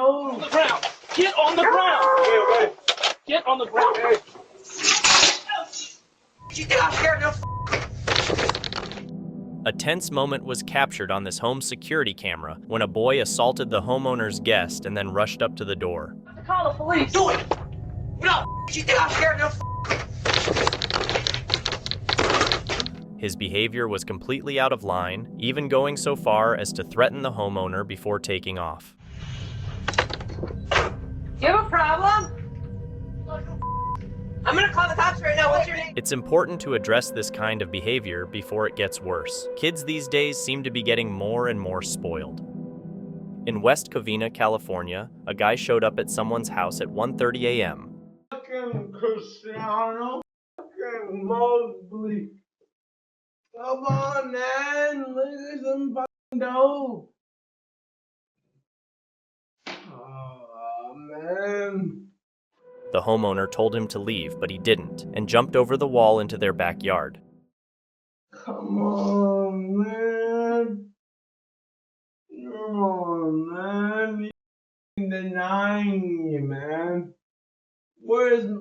nose. On the ground. Get on the ground. Wait. Get on the ground. Hey. You think I'm scared of no A tense moment was captured on this home security camera when a boy assaulted the homeowner's guest and then rushed up to the door. Call the police. Do it! No! You think I'm scared of no His behavior was completely out of line, even going so far as to threaten the homeowner before taking off. You have a problem? I'm gonna call the cops right now. What's your name? It's important to address this kind of behavior before it gets worse. Kids these days seem to be getting more and more spoiled. In West Covina, California, a guy showed up at someone's house at 1:30 a.m. Fucking Cristiano. Fucking Mosley. Come on, man. Look at some fucking dope. Oh, man. The homeowner told him to leave, but he didn't, and jumped over the wall into their backyard. Come on, man. Come on, man. You're denying me, man. Where's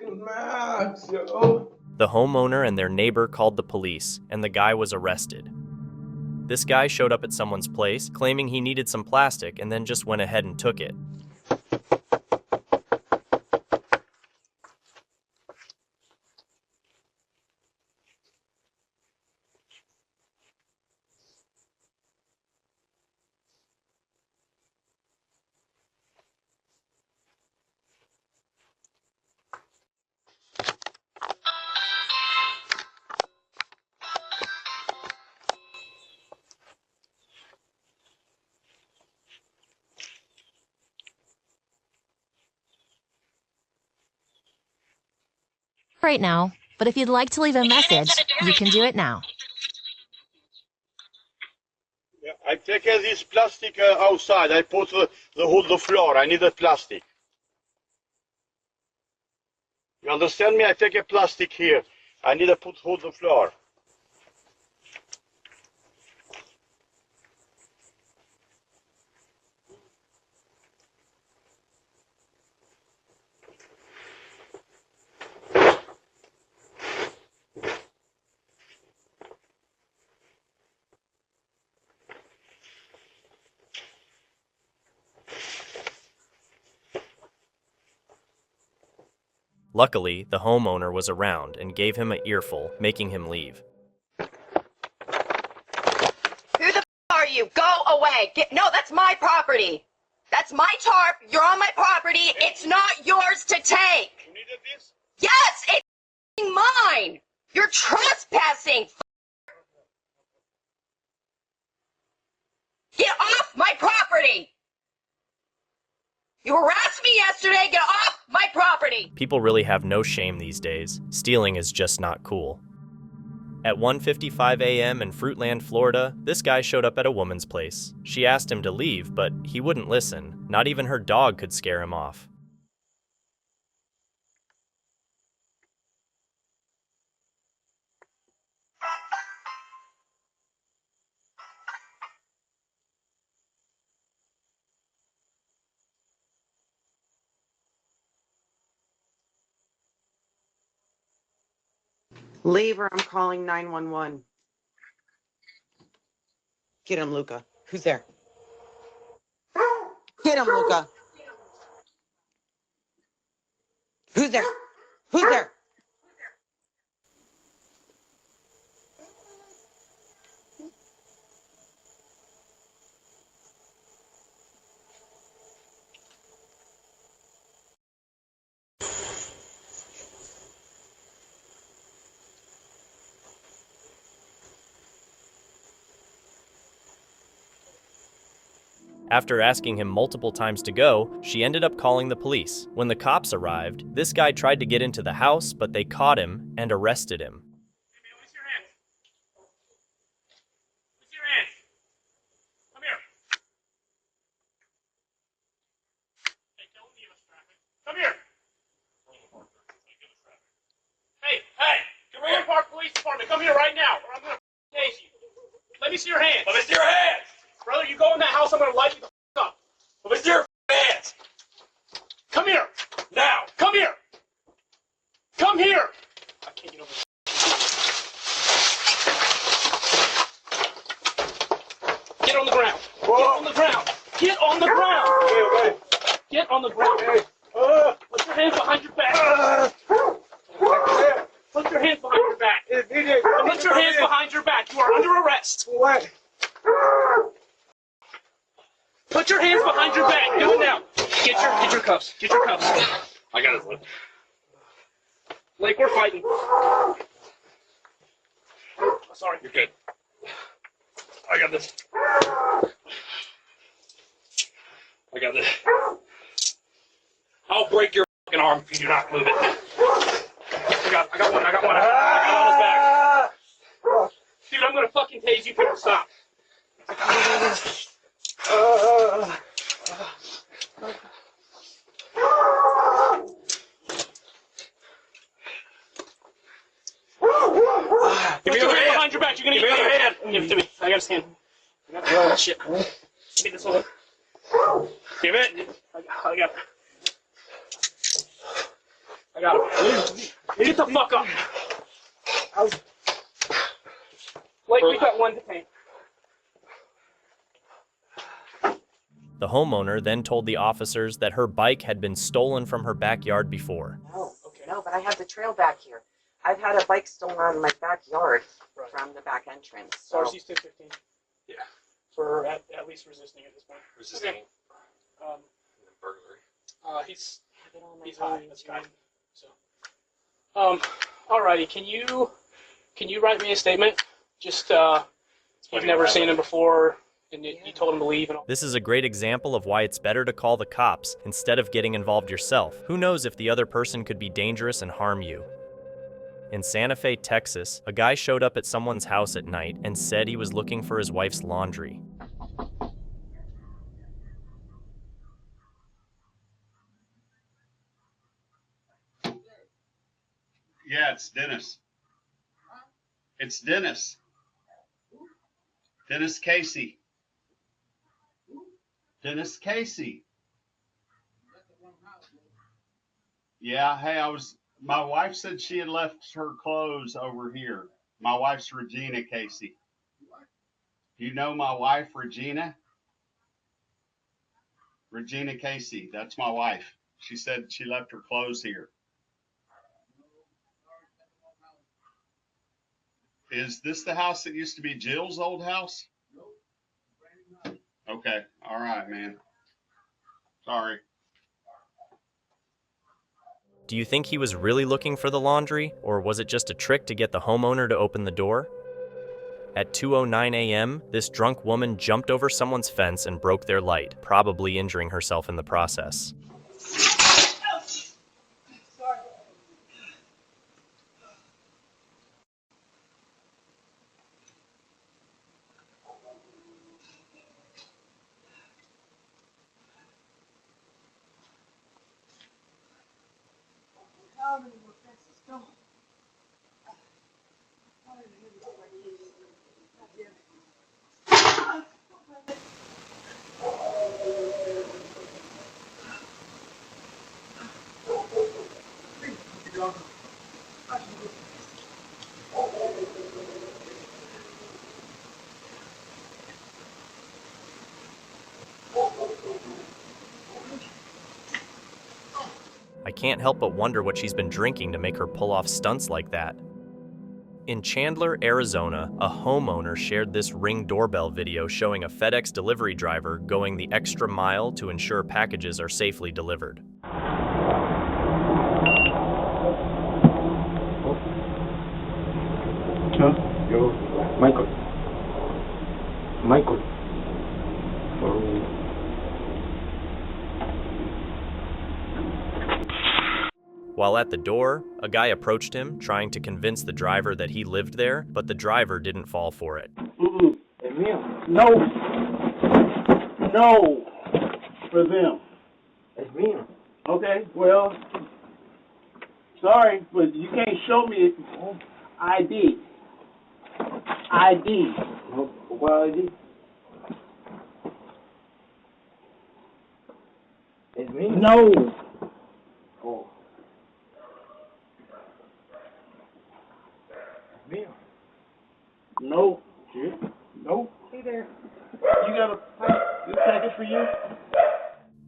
Max, yo? The homeowner and their neighbor called the police, and the guy was arrested. This guy showed up at someone's place, claiming he needed some plastic, and then just went ahead and took it. Right now, but if you'd like to leave a message, you can do it now. Yeah, I take this plastic outside. I put the whole floor. I need the plastic. You understand me? I take a plastic here. I need to put whole the floor. Luckily, the homeowner was around and gave him an earful, making him leave. Who the are you? Go away. No, that's my property. That's my tarp. You're on my property. It's not yours to take. You needed this? Yes, it's mine. You're trespassing. Get off my property. You harassed me yesterday. Get off my property. People really have no shame these days. Stealing is just not cool. At 1:55 a.m. in Fruitland, Florida, this guy showed up at a woman's place. She asked him to leave, but he wouldn't listen. Not even her dog could scare him off. Leave or I'm calling 911. Get him, Luca. Who's there? Get him, Luca. Who's there? Who's there? After asking him multiple times to go, she ended up calling the police. When the cops arrived, this guy tried to get into the house, but they caught him and arrested him. Hey, man, what's your hands? What's your hands? Come here. Hey, don't give us traffic. Come here. Hey, Grand Park Police Department, come here right now, or I'm gonna tase you. Let me see your hands. Let me see your hands. Brother, you go in that house I'm gonna light you the f up. With your hands. Come here. Now. Come here. Come here. I can't get over this. Get on the ground. Get on the ground. Get on the ground. Okay. Get on the ground. Put your hands behind your back. Put your hands behind your back. Put your hands behind your back. You are under arrest. What? Put your hands behind your back. Do it now. Get your cuffs. Get your cuffs. I got it. Blake, we're fighting. Sorry. You're good. I got this. I got this. I'll break your fucking arm if you do not move it. I got one. I got on his back. Dude, I'm gonna fucking tase you if you don't stop. Give me your hand behind your back. You're gonna get your hand. Give it to me. I got his hand. Shit. Give me this one. Give it. I got it. I got him. Get the fuck up. Blake, we got one detained. The homeowner then told the officers that her bike had been stolen from her backyard before. No, but I have the trail back here. I've had a bike stolen in my backyard from the back entrance. So. RC's 215. Yeah. For at least resisting at this point. Resisting. Okay. Burglary. He's high. That's fine. So. Alrighty. Can you write me a statement? Just you've never seen him before, and you told him to leave and all. This is a great example of why it's better to call the cops instead of getting involved yourself. Who knows if the other person could be dangerous and harm you. In Santa Fe, Texas, a guy showed up at someone's house at night and said he was looking for his wife's laundry. Yeah, it's Dennis. It's Dennis. Dennis Casey. Dennis Casey. Yeah, hey, my wife said she had left her clothes over here. My wife's Regina Casey. You know my wife, Regina? Regina Casey, that's my wife. She said she left her clothes here. Is this the house that used to be Jill's old house? Okay, all right, man. Sorry. Do you think he was really looking for the laundry, or was it just a trick to get the homeowner to open the door? At 2:09 a.m., this drunk woman jumped over someone's fence and broke their light, probably injuring herself in the process. I can't help but wonder what she's been drinking to make her pull off stunts like that. In Chandler, Arizona, a homeowner shared this Ring doorbell video showing a FedEx delivery driver going the extra mile to ensure packages are safely delivered. Yo, Michael. While at the door, a guy approached him, trying to convince the driver that he lived there, but the driver didn't fall for it. No. No. For them. It's me. Okay, well, sorry, but you can't show me ID. ID. What ID? No. Oh. Me? No. Shit. No. Hey there. You got this package for you?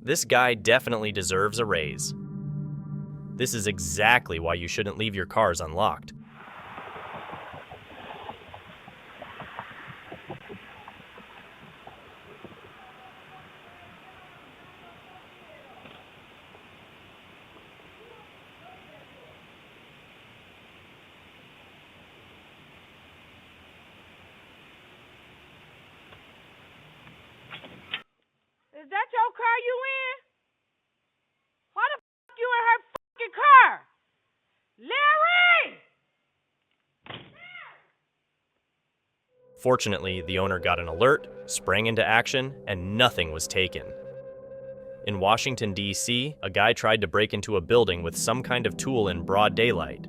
This guy definitely deserves a raise. This is exactly why you shouldn't leave your cars unlocked. Is that your car you in? Why the f*** you in her fucking car? Larry! Fortunately, the owner got an alert, sprang into action, and nothing was taken. In Washington, D.C., a guy tried to break into a building with some kind of tool in broad daylight.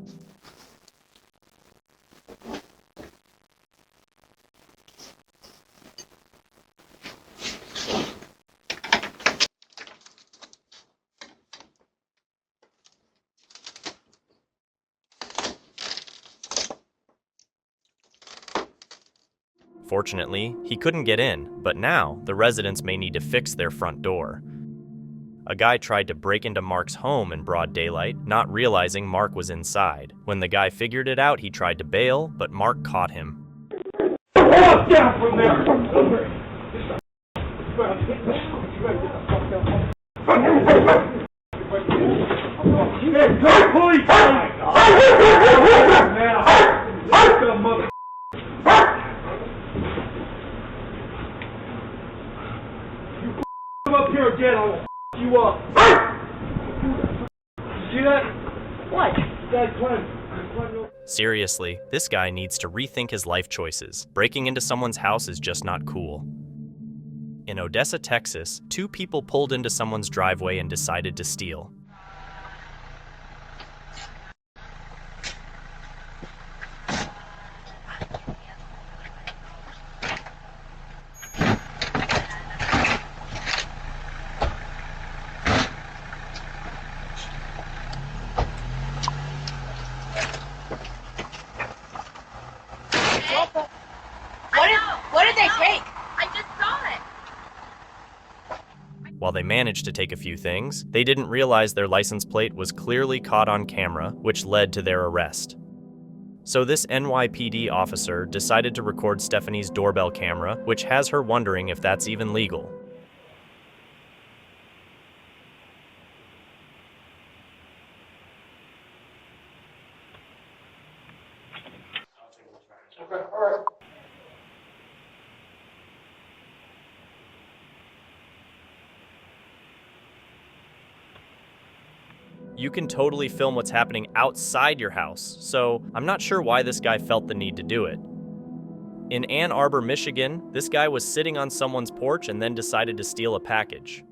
Fortunately, he couldn't get in, but now the residents may need to fix their front door. A guy tried to break into Mark's home in broad daylight, not realizing Mark was inside. When the guy figured it out, he tried to bail, but Mark caught him. Walk down from there! Come up here again, I'll you up. See that? What? That climb. Seriously, this guy needs to rethink his life choices. Breaking into someone's house is just not cool. In Odessa, Texas, 2 people pulled into someone's driveway and decided to steal. What did they take? I just saw it. While they managed to take a few things, they didn't realize their license plate was clearly caught on camera, which led to their arrest. So this NYPD officer decided to record Stephanie's doorbell camera, which has her wondering if that's even legal. You can totally film what's happening outside your house, so I'm not sure why this guy felt the need to do it. In Ann Arbor, Michigan, this guy was sitting on someone's porch and then decided to steal a package.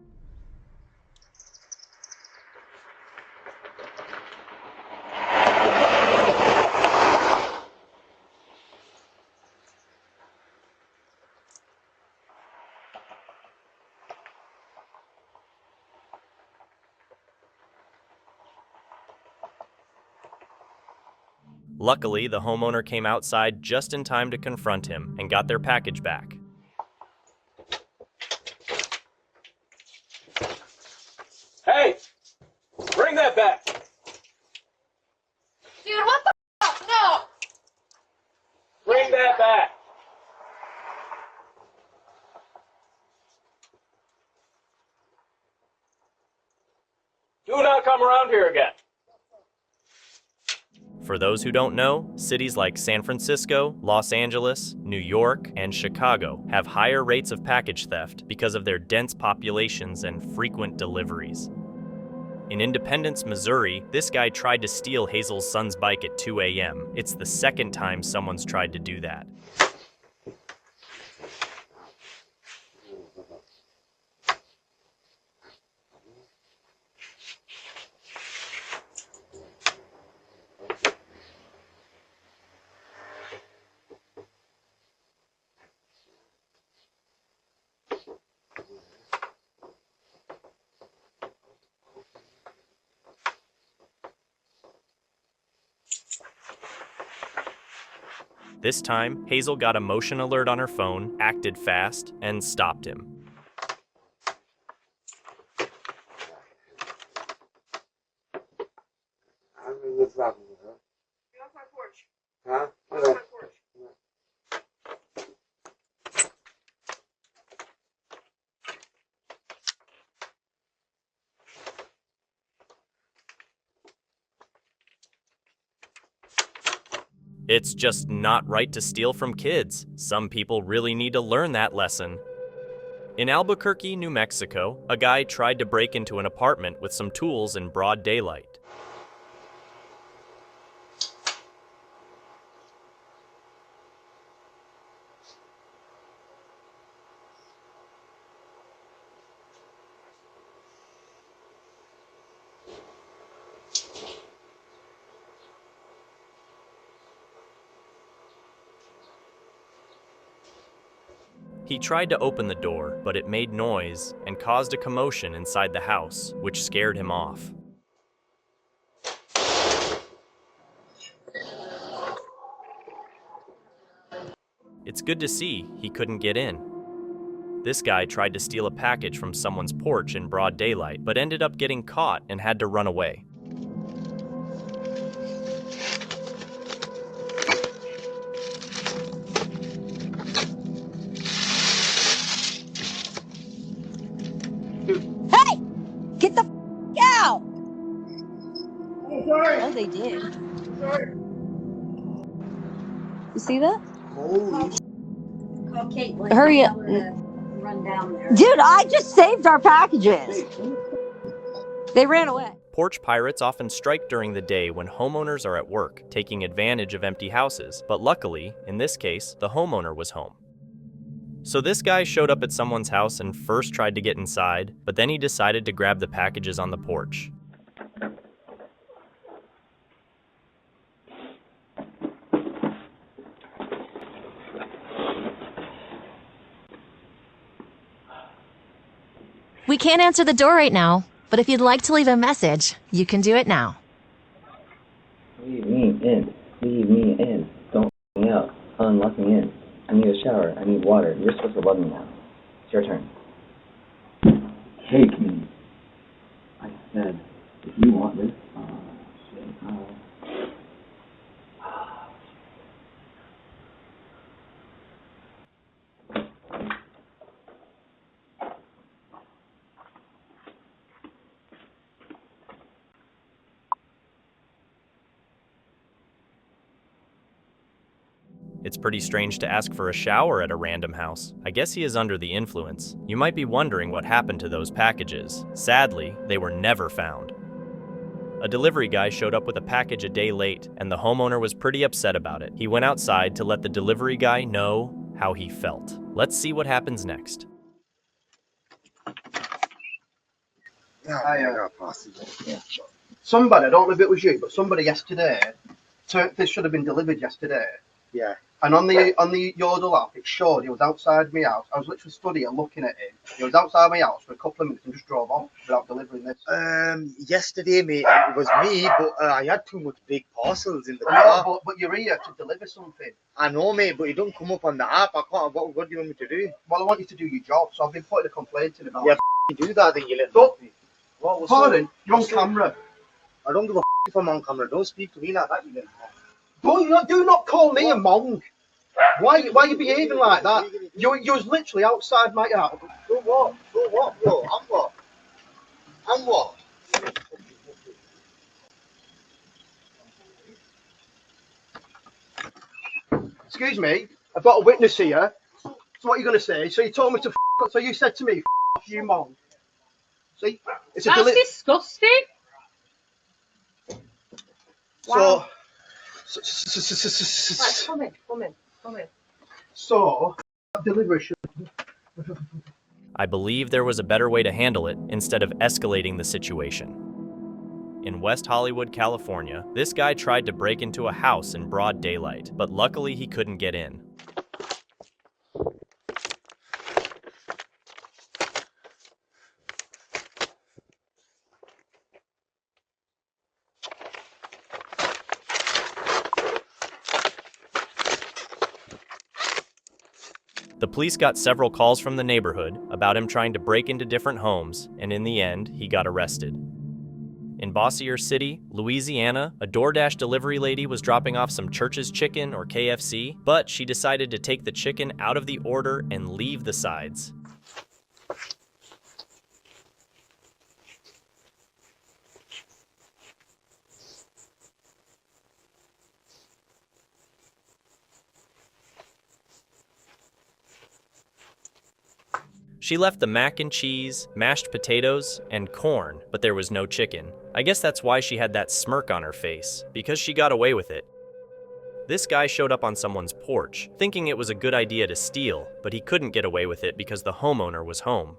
Luckily, the homeowner came outside just in time to confront him and got their package back. Hey! Bring that back! Dude, what the f***? No! Bring that back! Do not come around here again. For those who don't know, cities like San Francisco, Los Angeles, New York, and Chicago have higher rates of package theft because of their dense populations and frequent deliveries. In Independence, Missouri, this guy tried to steal Hazel's son's bike at 2 a.m. It's the second time someone's tried to do that. This time, Hazel got a motion alert on her phone, acted fast, and stopped him. Get off my porch. Huh? Get off my porch. It's just not right to steal from kids. Some people really need to learn that lesson. In Albuquerque, New Mexico, a guy tried to break into an apartment with some tools in broad daylight. He tried to open the door, but it made noise and caused a commotion inside the house, which scared him off. It's good to see he couldn't get in. This guy tried to steal a package from someone's porch in broad daylight, but ended up getting caught and had to run away. Hey! Get the out! Oh, sorry. Oh, they did. Sorry. You see that? Holy Call Caitlin. Hurry up. Tell her to run down there. Dude, I just saved our packages. They ran away. Porch pirates often strike during the day when homeowners are at work, taking advantage of empty houses, but luckily, in this case, the homeowner was home. So this guy showed up at someone's house and first tried to get inside, but then he decided to grab the packages on the porch. We can't answer the door right now, but if you'd like to leave a message, you can do it now. Leave me in. Leave me in. Don't lock me out. Unlock me in. I need a shower. I need water. You're supposed to love me now. It's your turn. Take me. I said, if you want this, It's pretty strange to ask for a shower at a random house. I guess he is under the influence. You might be wondering what happened to those packages. Sadly, they were never found. A delivery guy showed up with a package a day late, and the homeowner was pretty upset about it. He went outside to let the delivery guy know how he felt. Let's see what happens next. Somebody, I don't know if it was you, but somebody yesterday, this should have been delivered yesterday. Yeah. And on the Yodel app, it showed he was outside my house. I was literally studying looking at him. He was outside my house for a couple of minutes and just drove off without delivering this. Yesterday, mate, it was me, but I had too much big parcels in the car. No, but you're here to deliver something. I know, mate, but it don't come up on the app. I can't. What do you want me to do? Well, I want you to do your job, so I've been putting a complaint in about Yeah, it. do that, then you let me. Pardon? You're on camera. I don't give a if I'm on camera. Don't speak to me like that, you little Do not call me a monk. Why are you behaving like that? You was literally outside my house. So what? So what, bro? I'm what? I'm what? Excuse me, I've got a witness here. So what are you going to say? So you told me to so you said to me, you monk. See? It's That's disgusting. Wow. Right, come in. So, deliberation. I believe there was a better way to handle it instead of escalating the situation. In West Hollywood, California, this guy tried to break into a house in broad daylight, but luckily he couldn't get in. The police got several calls from the neighborhood about him trying to break into different homes, and in the end, he got arrested. In Bossier City, Louisiana, a DoorDash delivery lady was dropping off some Church's chicken or KFC, but she decided to take the chicken out of the order and leave the sides. She left the mac and cheese, mashed potatoes, and corn, but there was no chicken. I guess that's why she had that smirk on her face, because she got away with it. This guy showed up on someone's porch, thinking it was a good idea to steal, but he couldn't get away with it because the homeowner was home.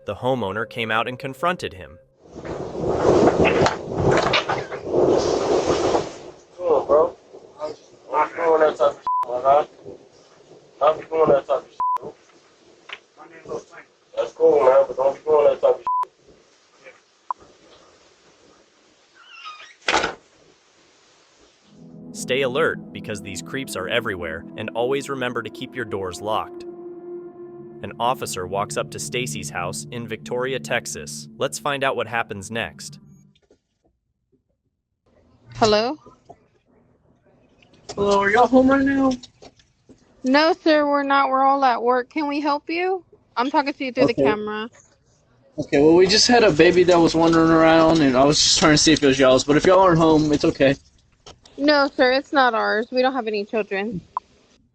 The homeowner came out and confronted him. Come on, bro. I'm doing that type of shit, huh? I'll be doing that type of shit, bro. That's cool, man, but don't be doing that type of shit. Stay alert because these creeps are everywhere, and always remember to keep your doors locked. An officer walks up to Stacy's house in Victoria, Texas. Let's find out what happens next. Hello? Hello, are y'all home right now? No, sir, we're not. We're all at work. Can we help you? I'm talking to you through the Okay. camera. Okay, well, we just had a baby that was wandering around, and I was just trying to see if it was y'all's, but if y'all aren't home, it's okay. No, sir, it's not ours. We don't have any children.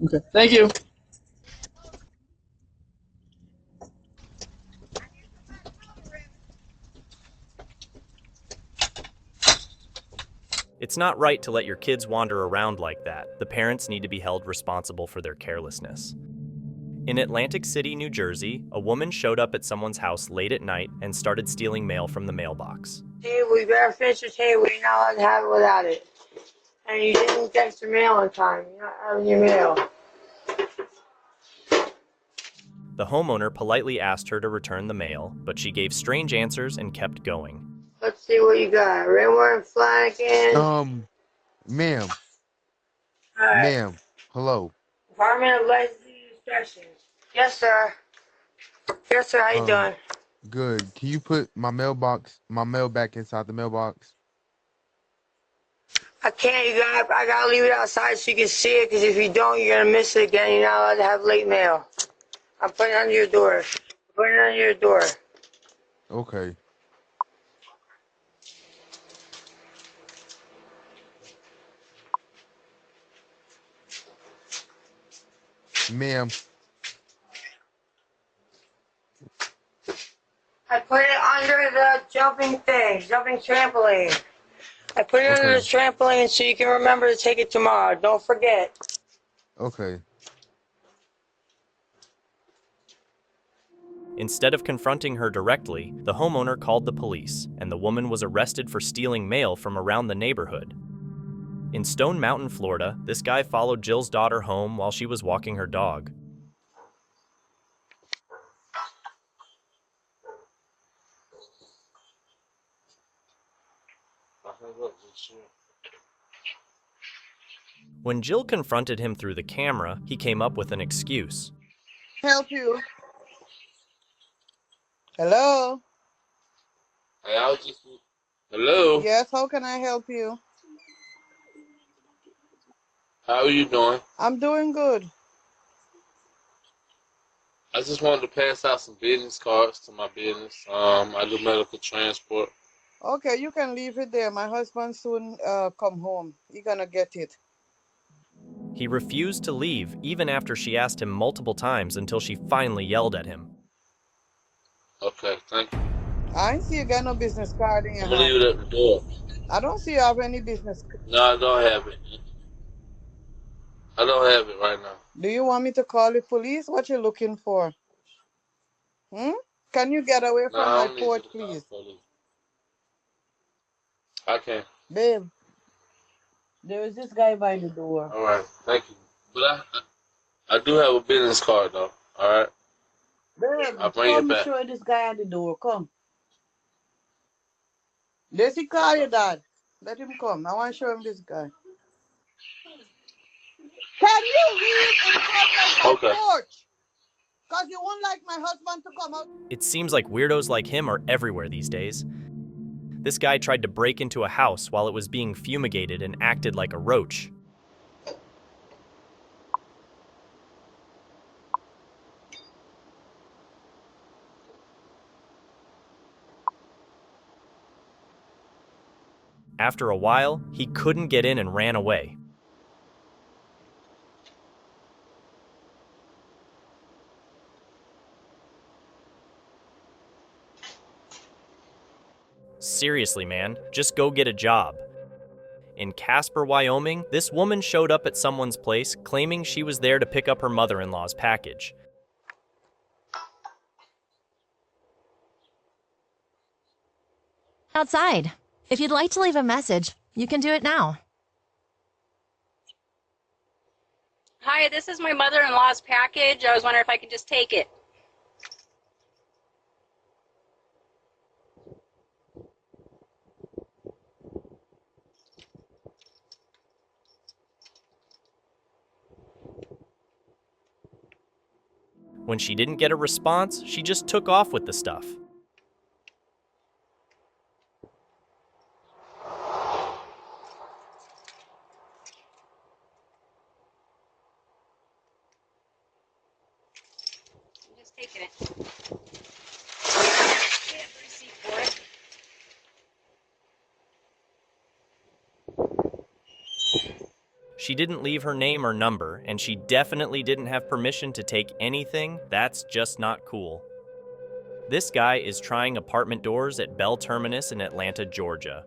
Okay, thank you. It's not right to let your kids wander around like that. The parents need to be held responsible for their carelessness. In Atlantic City, New Jersey, a woman showed up at someone's house late at night and started stealing mail from the mailbox. Hey, we better finish your table. You're not allowed to have it without it. And you didn't get your mail on time. You're not having your mail. The homeowner politely asked her to return the mail, but she gave strange answers and kept going. Let's see what you got. Ringworm, Flanagan. Ma'am. Alright. Ma'am. Hello. Department of Licensing Inspections. Yes, sir. Yes, sir. How you doing? Good. Can you put my mail back inside the mailbox? I can't. I gotta leave it outside so you can see it, because if you don't, you're gonna miss it again. You're not allowed to have late mail. I'm putting it under your door. Putting it under your door. Okay. Ma'am. I put it under the jumping trampoline. I put it under the trampoline so you can remember to take it tomorrow. Don't forget. Okay. Instead of confronting her directly, the homeowner called the police, and the woman was arrested for stealing mail from around the neighborhood. In Stone Mountain, Florida, this guy followed Jill's daughter home while she was walking her dog. When Jill confronted him through the camera, he came up with an excuse. Help you. Hello? Hey, I was just... Hello? Yes, how can I help you? How are you doing? I'm doing good. I just wanted to pass out some business cards to my business. I do medical transport. Okay, you can leave it there. My husband soon come home. He gonna get it. He refused to leave even after she asked him multiple times until she finally yelled at him. Okay, thank you. I ain't see you got no business card in your I'm gonna leave it at the door. I don't see you have any business. No, I don't have it. I don't have it right now. Do you want me to call the police? What you looking for? Can you get away from my porch, please? I can't. Babe, there is this guy by the door. All right, thank you. But I do have a business card though. All right. Babe, I'll bring it back. Show you this guy at the door. Come. Does he call you, Dad? Let him come. I want to show him this guy. Can you leave in front of the Okay. porch? Because you won't like my husband to come out. It seems like weirdos like him are everywhere these days. This guy tried to break into a house while it was being fumigated and acted like a roach. After a while, he couldn't get in and ran away. Seriously, man, just go get a job. In Casper, Wyoming, this woman showed up at someone's place claiming she was there to pick up her mother-in-law's package. Outside. If you'd like to leave a message, you can do it now. Hi, this is my mother-in-law's package. I was wondering if I could just take it. When she didn't get a response, she just took off with the stuff. I'm just taking it. I have the receipt for it. She didn't leave her name or number, and she definitely didn't have permission to take anything. That's just not cool. This guy is trying apartment doors at Bell Terminus in Atlanta, Georgia.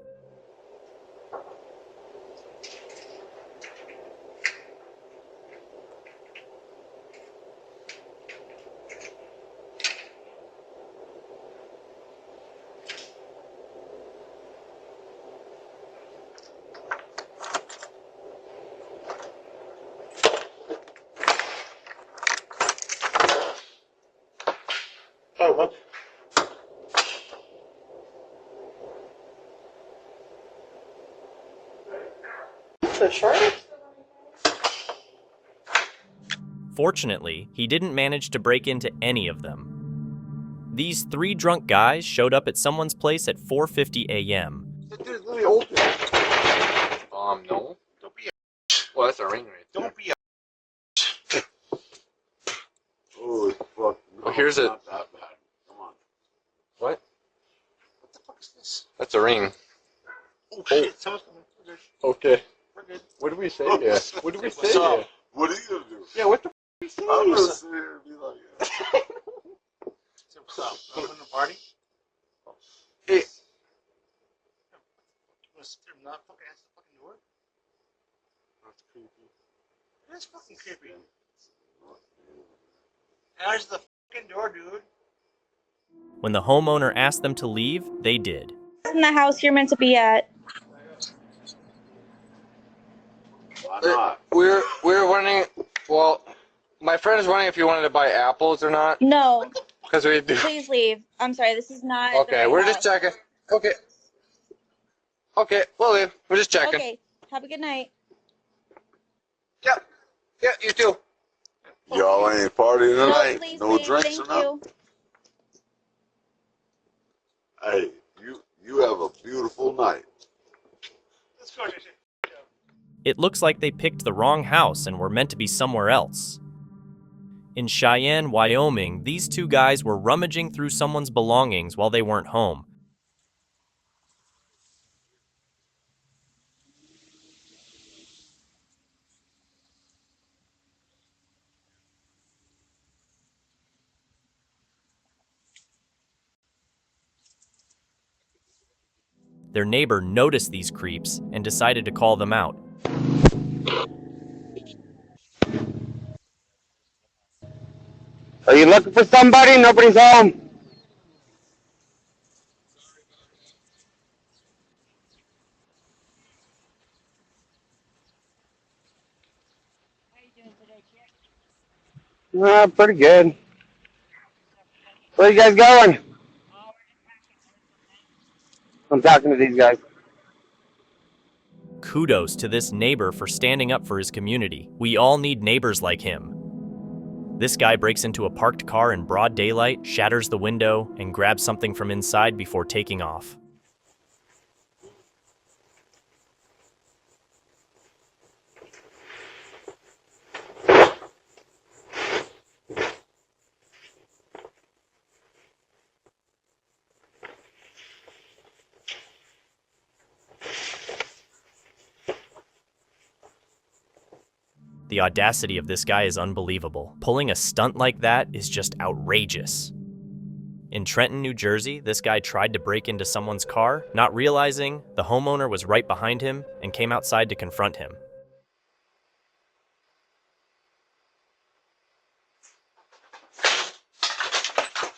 Fortunately, he didn't manage to break into any of them. These three drunk guys showed up at someone's place at 4:50 a.m. No. Don't be a. Well, that's a ring right there. Don't be a. Oh, fuck. No, Here's it. Not that bad. Come on. What? What the fuck is this? That's a ring. Oh, shit. Someone's coming. Okay. We're good. What do we say here? What do we say What's up? here? What are you gonna do? Yeah, what the f we say? I'm gonna sit here and be like, what's up? Going to the party? Hey. You wanna sit there and not fucking answer the fucking door? That's creepy. It is fucking creepy. Answer the fucking door, dude. When the homeowner asked them to leave, they did. In the house you're meant to be at. Why not? We're wondering. Well, my friend is wondering if you wanted to buy apples or not. No. Because we do. Please leave. I'm sorry, this is not. Okay, we're just checking. Okay. Okay, we'll leave. We're just checking. Okay. Have a good night. Yep. Yeah, you too. Y'all ain't partying No, tonight? please No leave. drinks or Thank nothing? you. Hey, you have a beautiful night. It looks like they picked the wrong house and were meant to be somewhere else. In Cheyenne, Wyoming, these two guys were rummaging through someone's belongings while they weren't home. Their neighbor noticed these creeps and decided to call them out. Are you looking for somebody? Nobody's home. Pretty good. Where you guys going? I'm talking to these guys. Kudos to this neighbor for standing up for his community. We all need neighbors like him. This guy breaks into a parked car in broad daylight, shatters the window, and grabs something from inside before taking off. The audacity of this guy is unbelievable. Pulling a stunt like that is just outrageous. In Trenton, New Jersey, this guy tried to break into someone's car, not realizing the homeowner was right behind him and came outside to confront him.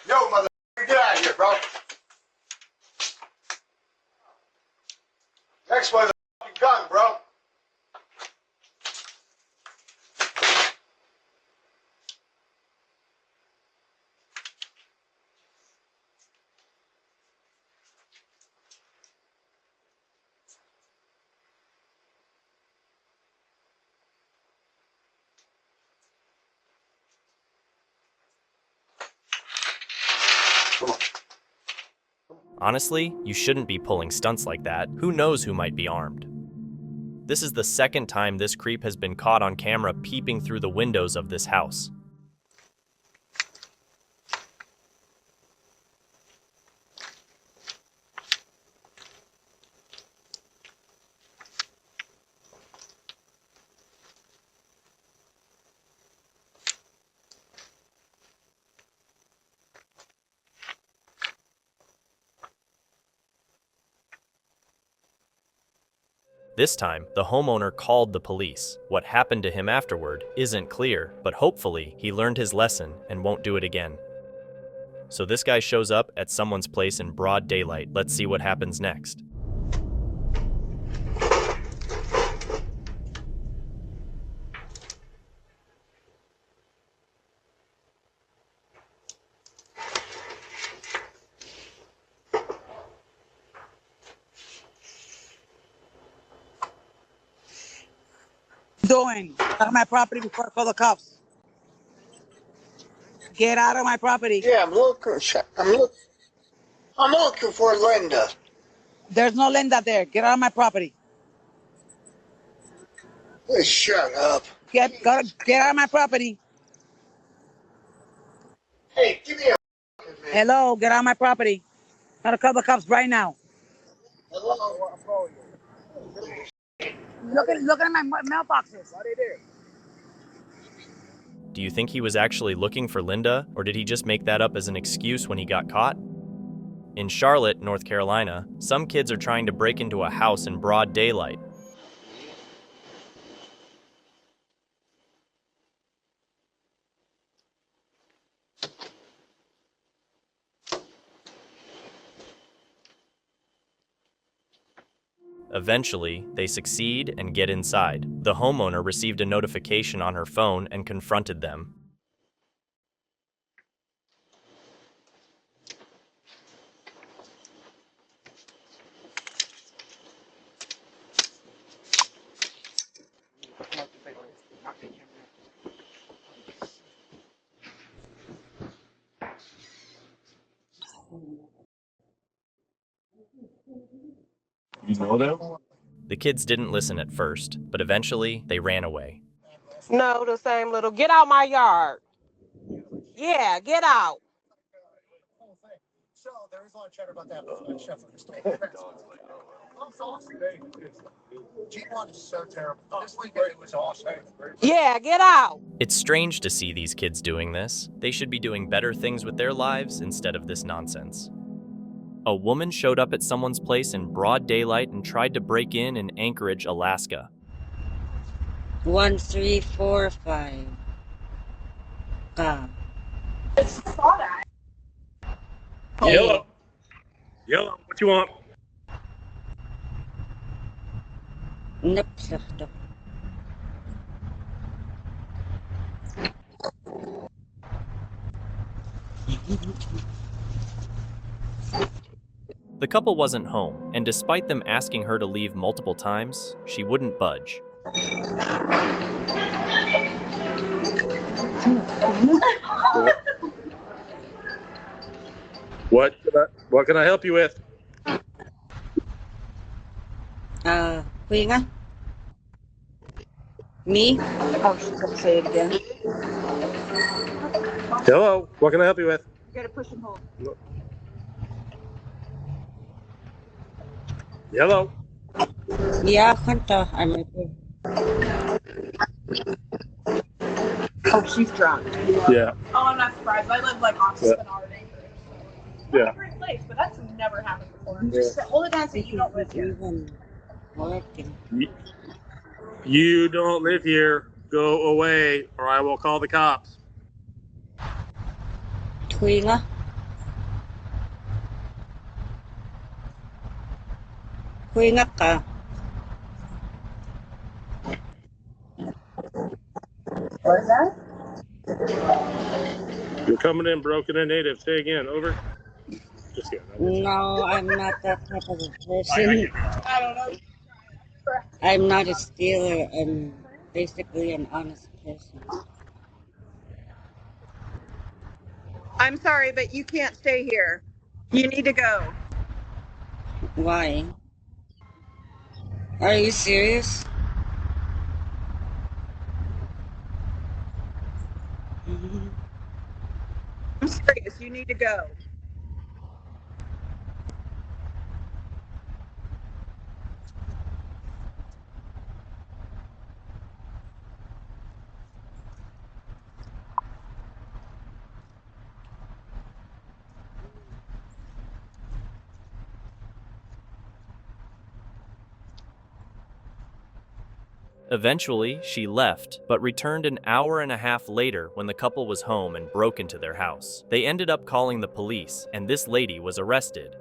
Yo, motherfucker, get out of here, bro. Next one's a fucking gun, bro. Honestly, you shouldn't be pulling stunts like that. Who knows who might be armed? This is the second time this creep has been caught on camera peeping through the windows of this house. This time, the homeowner called the police. What happened to him afterward isn't clear, but hopefully he learned his lesson and won't do it again. So this guy shows up at someone's place in broad daylight. Let's see what happens next. Doing out of my property before I call the cops. Get out of my property. Yeah, I'm looking for Linda. There's no Linda there. Get out of my property. Please shut up. Get out of my property. Hey, give me a Hello, get out of my property. Gotta call the cops right now. hello. Look at my mailboxes. Do you think he was actually looking for Linda, or did he just make that up as an excuse when he got caught? In Charlotte, North Carolina, some kids are trying to break into a house in broad daylight. Eventually, they succeed and get inside. The homeowner received a notification on her phone and confronted them. You know them? The kids didn't listen at first, but eventually they ran away. No, the same little. Get out my yard. Yeah, get out. So there is a lot of chatter about that. G1 is so terrible. This weekend was awesome. Yeah, get out. It's strange to see these kids doing this. They should be doing better things with their lives instead of this nonsense. A woman showed up at someone's place in broad daylight and tried to break in Anchorage, Alaska. 1, 3, 4, 5. Yellow. Yellow, what you want? Nipslicht. The couple wasn't home, and despite them asking her to leave multiple times, she wouldn't budge. What can I help you with? Kuya? Me? Oh, she's gonna say it again. Hello, what can I help you with? You gotta push and hold. Hello. Yeah, kanta. I'm right here. Oh, she's drunk. Yeah. Oh, I'm not surprised. I live like off Spinard Acres. So. Yeah. Great place, but that's never happened before. Yeah. Just hold it down so you don't live here. You don't live here. Go away, or I will call the cops. Kuya? Kuya ka. What is that? You're coming in broken and native. Say again. Over. Just kidding. No, I'm not that type of a person. I don't know. I'm not a stealer. I'm basically an honest person. I'm sorry, but you can't stay here. You need to go. Why? Are you serious? I'm serious. You need to go. Eventually, she left, but returned an hour and a half later when the couple was home and broke into their house. They ended up calling the police, and this lady was arrested.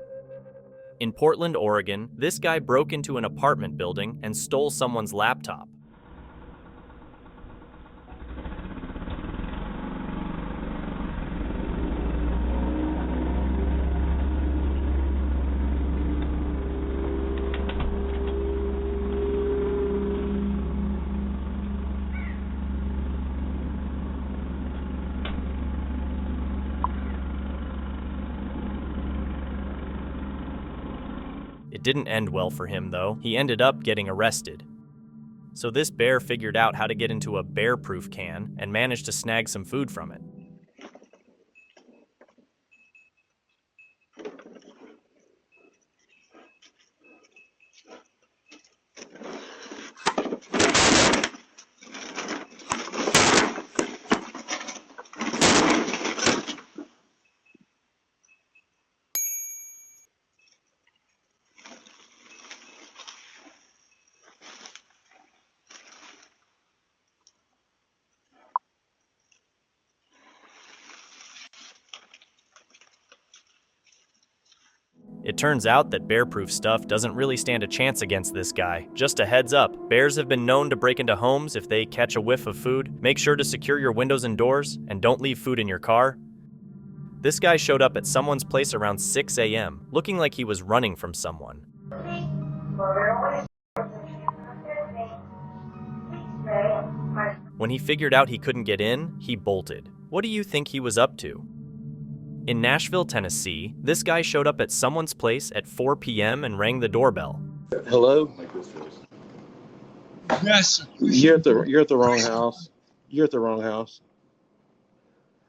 In Portland, Oregon, this guy broke into an apartment building and stole someone's laptop. It didn't end well for him, though. He ended up getting arrested. So this bear figured out how to get into a bear-proof can and managed to snag some food from it. It turns out that bear-proof stuff doesn't really stand a chance against this guy. Just a heads up, bears have been known to break into homes if they catch a whiff of food. Make sure to secure your windows and doors, and don't leave food in your car. This guy showed up at someone's place around 6 a.m., looking like he was running from someone. When he figured out he couldn't get in, he bolted. What do you think he was up to? In Nashville, Tennessee, this guy showed up at someone's place at 4 p.m. and rang the doorbell. Hello? Yes. You're at the wrong house. You're at the wrong house.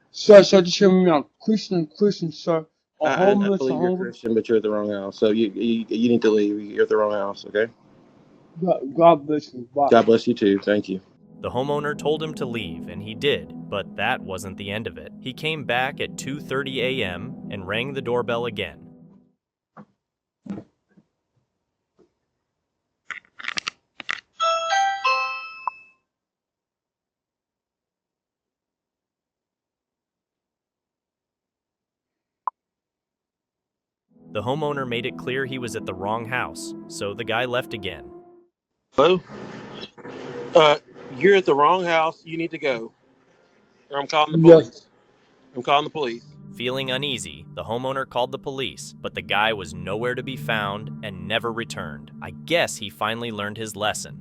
Sir, just hear me out. Christian, sir. I believe you're Christian, but you're at the wrong house. So you need to leave. You're at the wrong house, okay? God bless you. Bye. God bless you too. Thank you. The homeowner told him to leave, and he did, but that wasn't the end of it. He came back at 2:30 a.m. and rang the doorbell again. The homeowner made it clear he was at the wrong house, so the guy left again. Hello? You're at the wrong house. You need to go. Or I'm calling the police. I'm calling the police. Feeling uneasy, the homeowner called the police, but the guy was nowhere to be found and never returned. I guess he finally learned his lesson.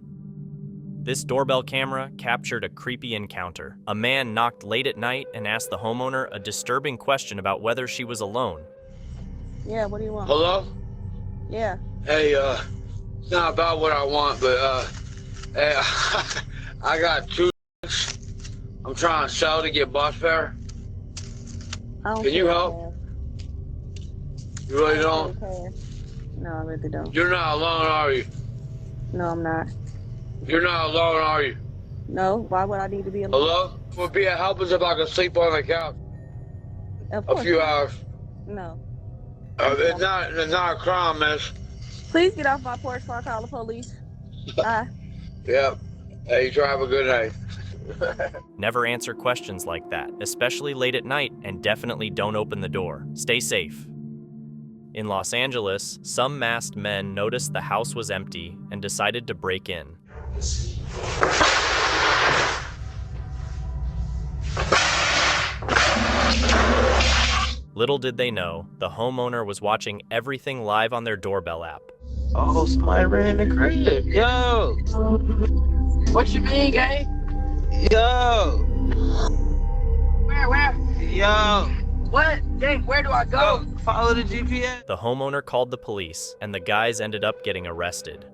This doorbell camera captured a creepy encounter. A man knocked late at night and asked the homeowner a disturbing question about whether she was alone. Yeah, what do you want? Hello? Yeah. Hey, it's not about what I want, but, hey, I got 2 I'm trying to sell to get bus fare. Can you help? You really don't? No, I really don't. You're not alone, are you? No, I'm not. You're not alone, are you? No, why would I need to be alone? Hello? Would be a help us if I could sleep on the couch a few hours. No. It's not a crime, miss. Please get off my porch before I call the police. Bye. Yep. Hey, you try have a good night. Never answer questions like that, especially late at night, and definitely don't open the door. Stay safe. In Los Angeles, some masked men noticed the house was empty and decided to break in. Little did they know, the homeowner was watching everything live on their doorbell app. Oh, somebody ran in the crib. Yo! What you mean, gay? Yo! Where? Yo! What? Gay, where do I go? Follow the GPS. The homeowner called the police, and the guys ended up getting arrested.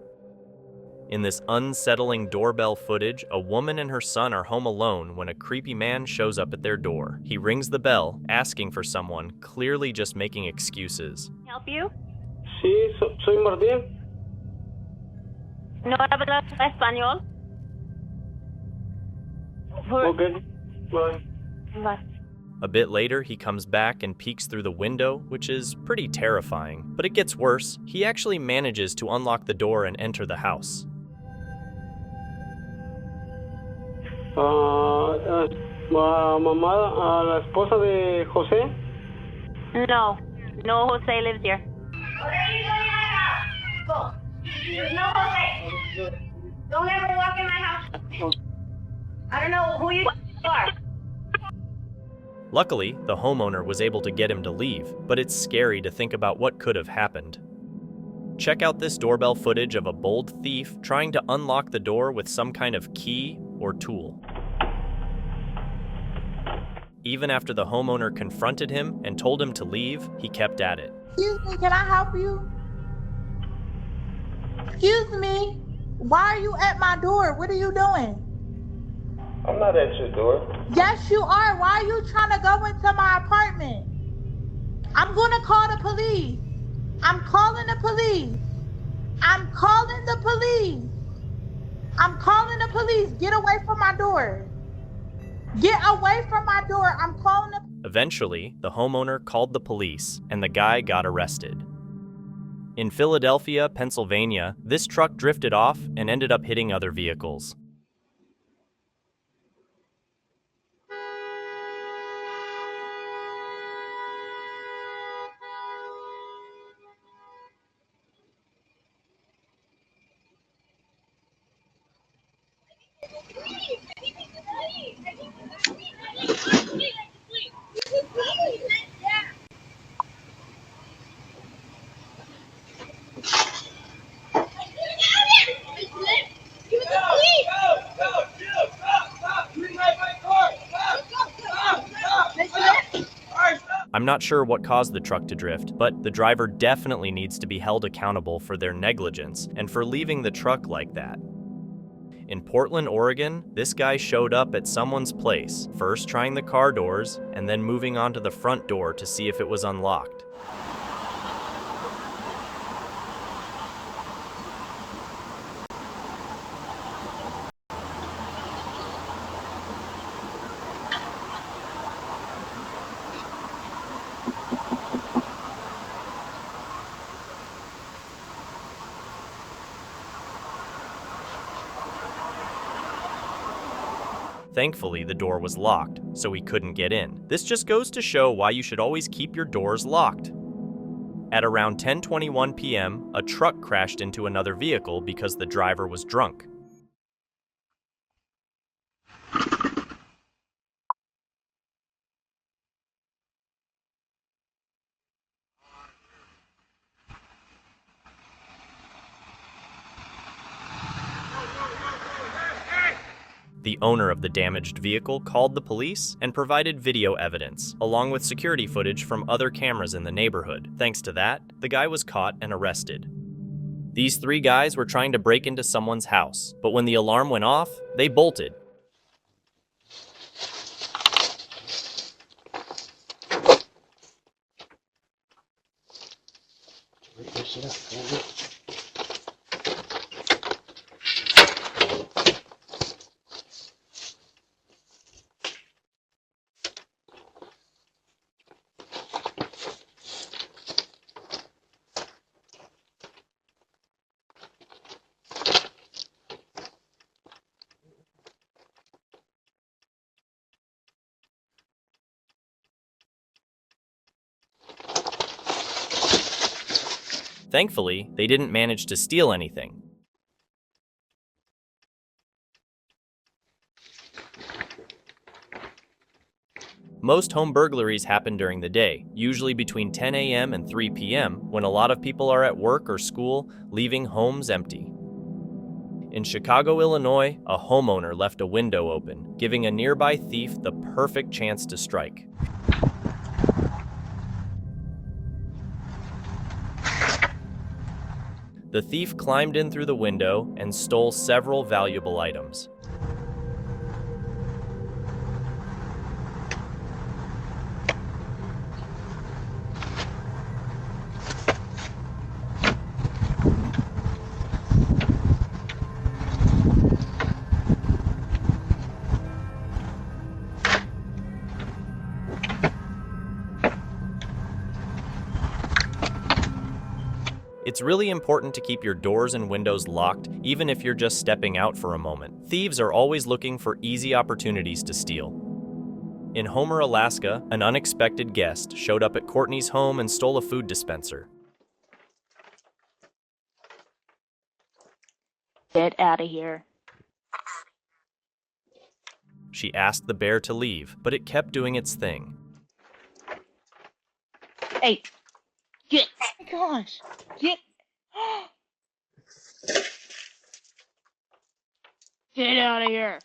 In this unsettling doorbell footage, a woman and her son are home alone when a creepy man shows up at their door. He rings the bell, asking for someone, clearly just making excuses. Help you? Sí, soy Martín. No hablas español. Okay. Bye. Bye. A bit later, he comes back and peeks through the window, which is pretty terrifying. But it gets worse. He actually manages to unlock the door and enter the house. Mamá, la esposa de José. No Jose lives here. There's no Jose. Don't ever walk in my house. I don't know who you are. Luckily, the homeowner was able to get him to leave, but it's scary to think about what could have happened. Check out this doorbell footage of a bold thief trying to unlock the door with some kind of key or tool. Even after the homeowner confronted him and told him to leave, he kept at it. Excuse me, can I help you? Excuse me, why are you at my door? What are you doing? I'm not at your door. Yes, you are. Why are you trying to go into my apartment? I'm going to call the police. I'm calling the police. I'm calling the police. I'm calling the police. Get away from my door. Get away from my door. I'm calling the... Eventually, the homeowner called the police, and the guy got arrested. In Philadelphia, Pennsylvania, this truck drifted off and ended up hitting other vehicles. I'm not sure what caused the truck to drift, but the driver definitely needs to be held accountable for their negligence and for leaving the truck like that. In Portland, Oregon, this guy showed up at someone's place, first trying the car doors and then moving on to the front door to see if it was unlocked. Thankfully, the door was locked, so he couldn't get in. This just goes to show why you should always keep your doors locked. At around 10:21 p.m., a truck crashed into another vehicle because the driver was drunk. The owner of the damaged vehicle called the police and provided video evidence, along with security footage from other cameras in the neighborhood. Thanks to that, the guy was caught and arrested. These 3 guys were trying to break into someone's house, but when the alarm went off, they bolted. Thankfully, they didn't manage to steal anything. Most home burglaries happen during the day, usually between 10 a.m. and 3 p.m., when a lot of people are at work or school, leaving homes empty. In Chicago, Illinois, a homeowner left a window open, giving a nearby thief the perfect chance to strike. The thief climbed in through the window and stole several valuable items. It's really important to keep your doors and windows locked, even if you're just stepping out for a moment. Thieves are always looking for easy opportunities to steal. In Homer, Alaska, an unexpected guest showed up at Courtney's home and stole a food dispenser. Get out of here. She asked the bear to leave, but it kept doing its thing. Hey, get. Oh my gosh. Get. Get out of here.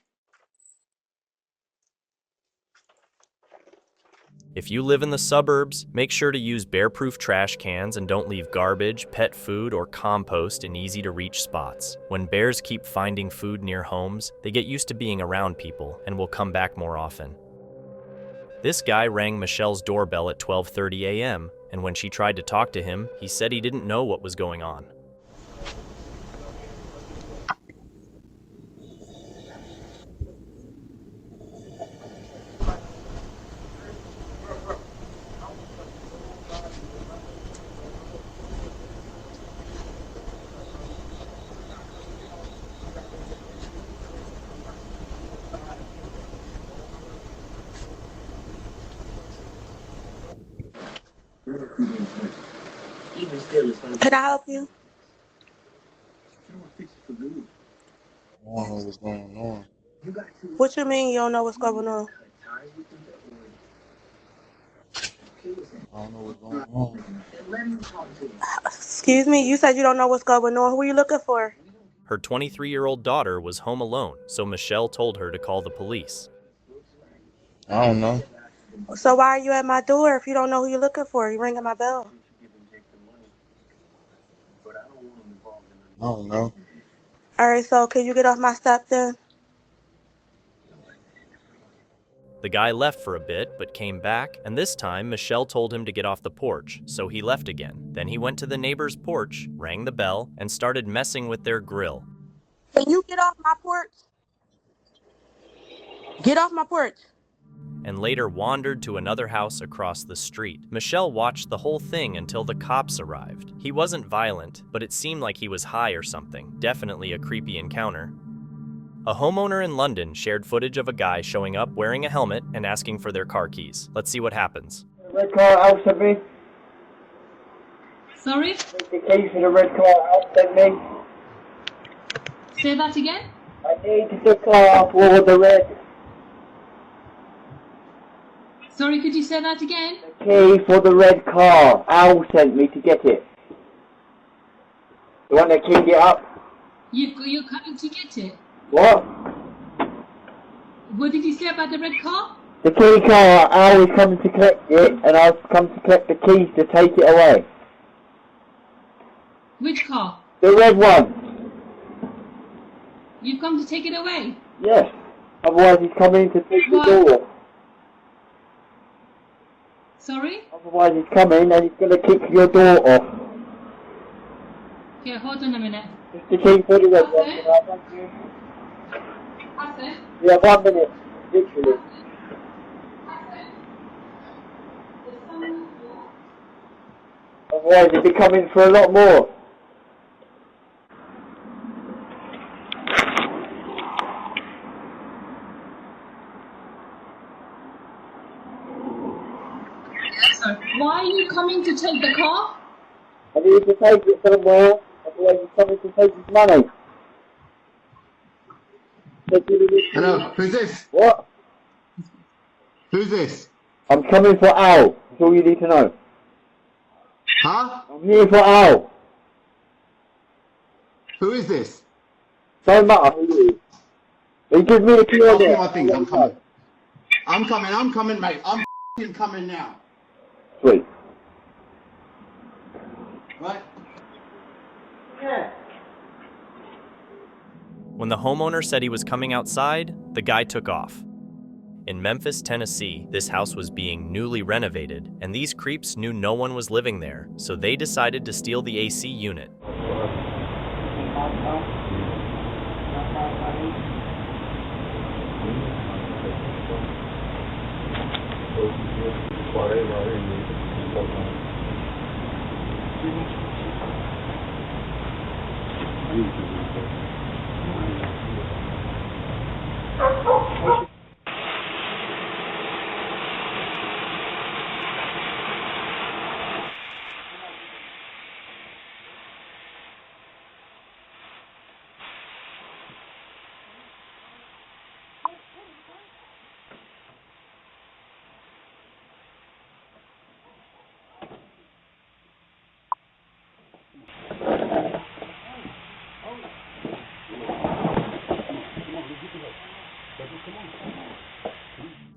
If you live in the suburbs, make sure to use bear-proof trash cans and don't leave garbage, pet food, or compost in easy-to-reach spots. When bears keep finding food near homes, they get used to being around people and will come back more often. This guy rang Michelle's doorbell at 12:30 a.m., and when she tried to talk to him, he said he didn't know what was going on. Can I help you? I don't know what's going on. What you mean you don't know what's going on? I don't know what's going on. Excuse me, you said you don't know what's going on. Who are you looking for? Her 23-year-old daughter was home alone, so Michelle told her to call the police. I don't know. So why are you at my door if you don't know who you're looking for? You ringing my bell. I don't know. All right, so can you get off my step then? The guy left for a bit, but came back, and this time Michelle told him to get off the porch, so he left again. Then he went to the neighbor's porch, rang the bell, and started messing with their grill. Can you get off my porch? Get off my porch. And later wandered to another house across the street. Michelle watched the whole thing until the cops arrived. He wasn't violent, but it seemed like he was high or something. Definitely a creepy encounter. A homeowner in London shared footage of a guy showing up wearing a helmet and asking for their car keys. Let's see what happens. Red car out sent me. Sorry? The keys for the red car out sent me. Say that again? I need the car for the red. Sorry, could you say that again? The key for the red car. Al sent me to get it. The one that keyed it up. You're coming to get it? What? What did you say about the red car? The key car, Al is coming to collect it, and I've come to collect the keys to take it away. Which car? The red one. You've come to take it away? Yes. Otherwise he's coming to take the door. Sorry? Otherwise he's coming and he's going to kick your door off. Okay, hold on a minute. Just the key for the red one. Thank you. Yeah, 1 minute. Literally. Otherwise he'll be coming for a lot more. Why are you coming to take the car? I need to take it somewhere. Otherwise he's coming to take his money. Hello, who's this? What? Who's this? I'm coming for Al. That's all you need to know. Huh? I'm here for Al. Who is this? Don't matter who you is. He gives me the key on there. My things, I'm coming, mate. I'm f***ing coming now. Sweet. Right? Yeah. When the homeowner said he was coming outside, the guy took off. In Memphis, Tennessee, this house was being newly renovated, and these creeps knew no one was living there, so they decided to steal the AC unit.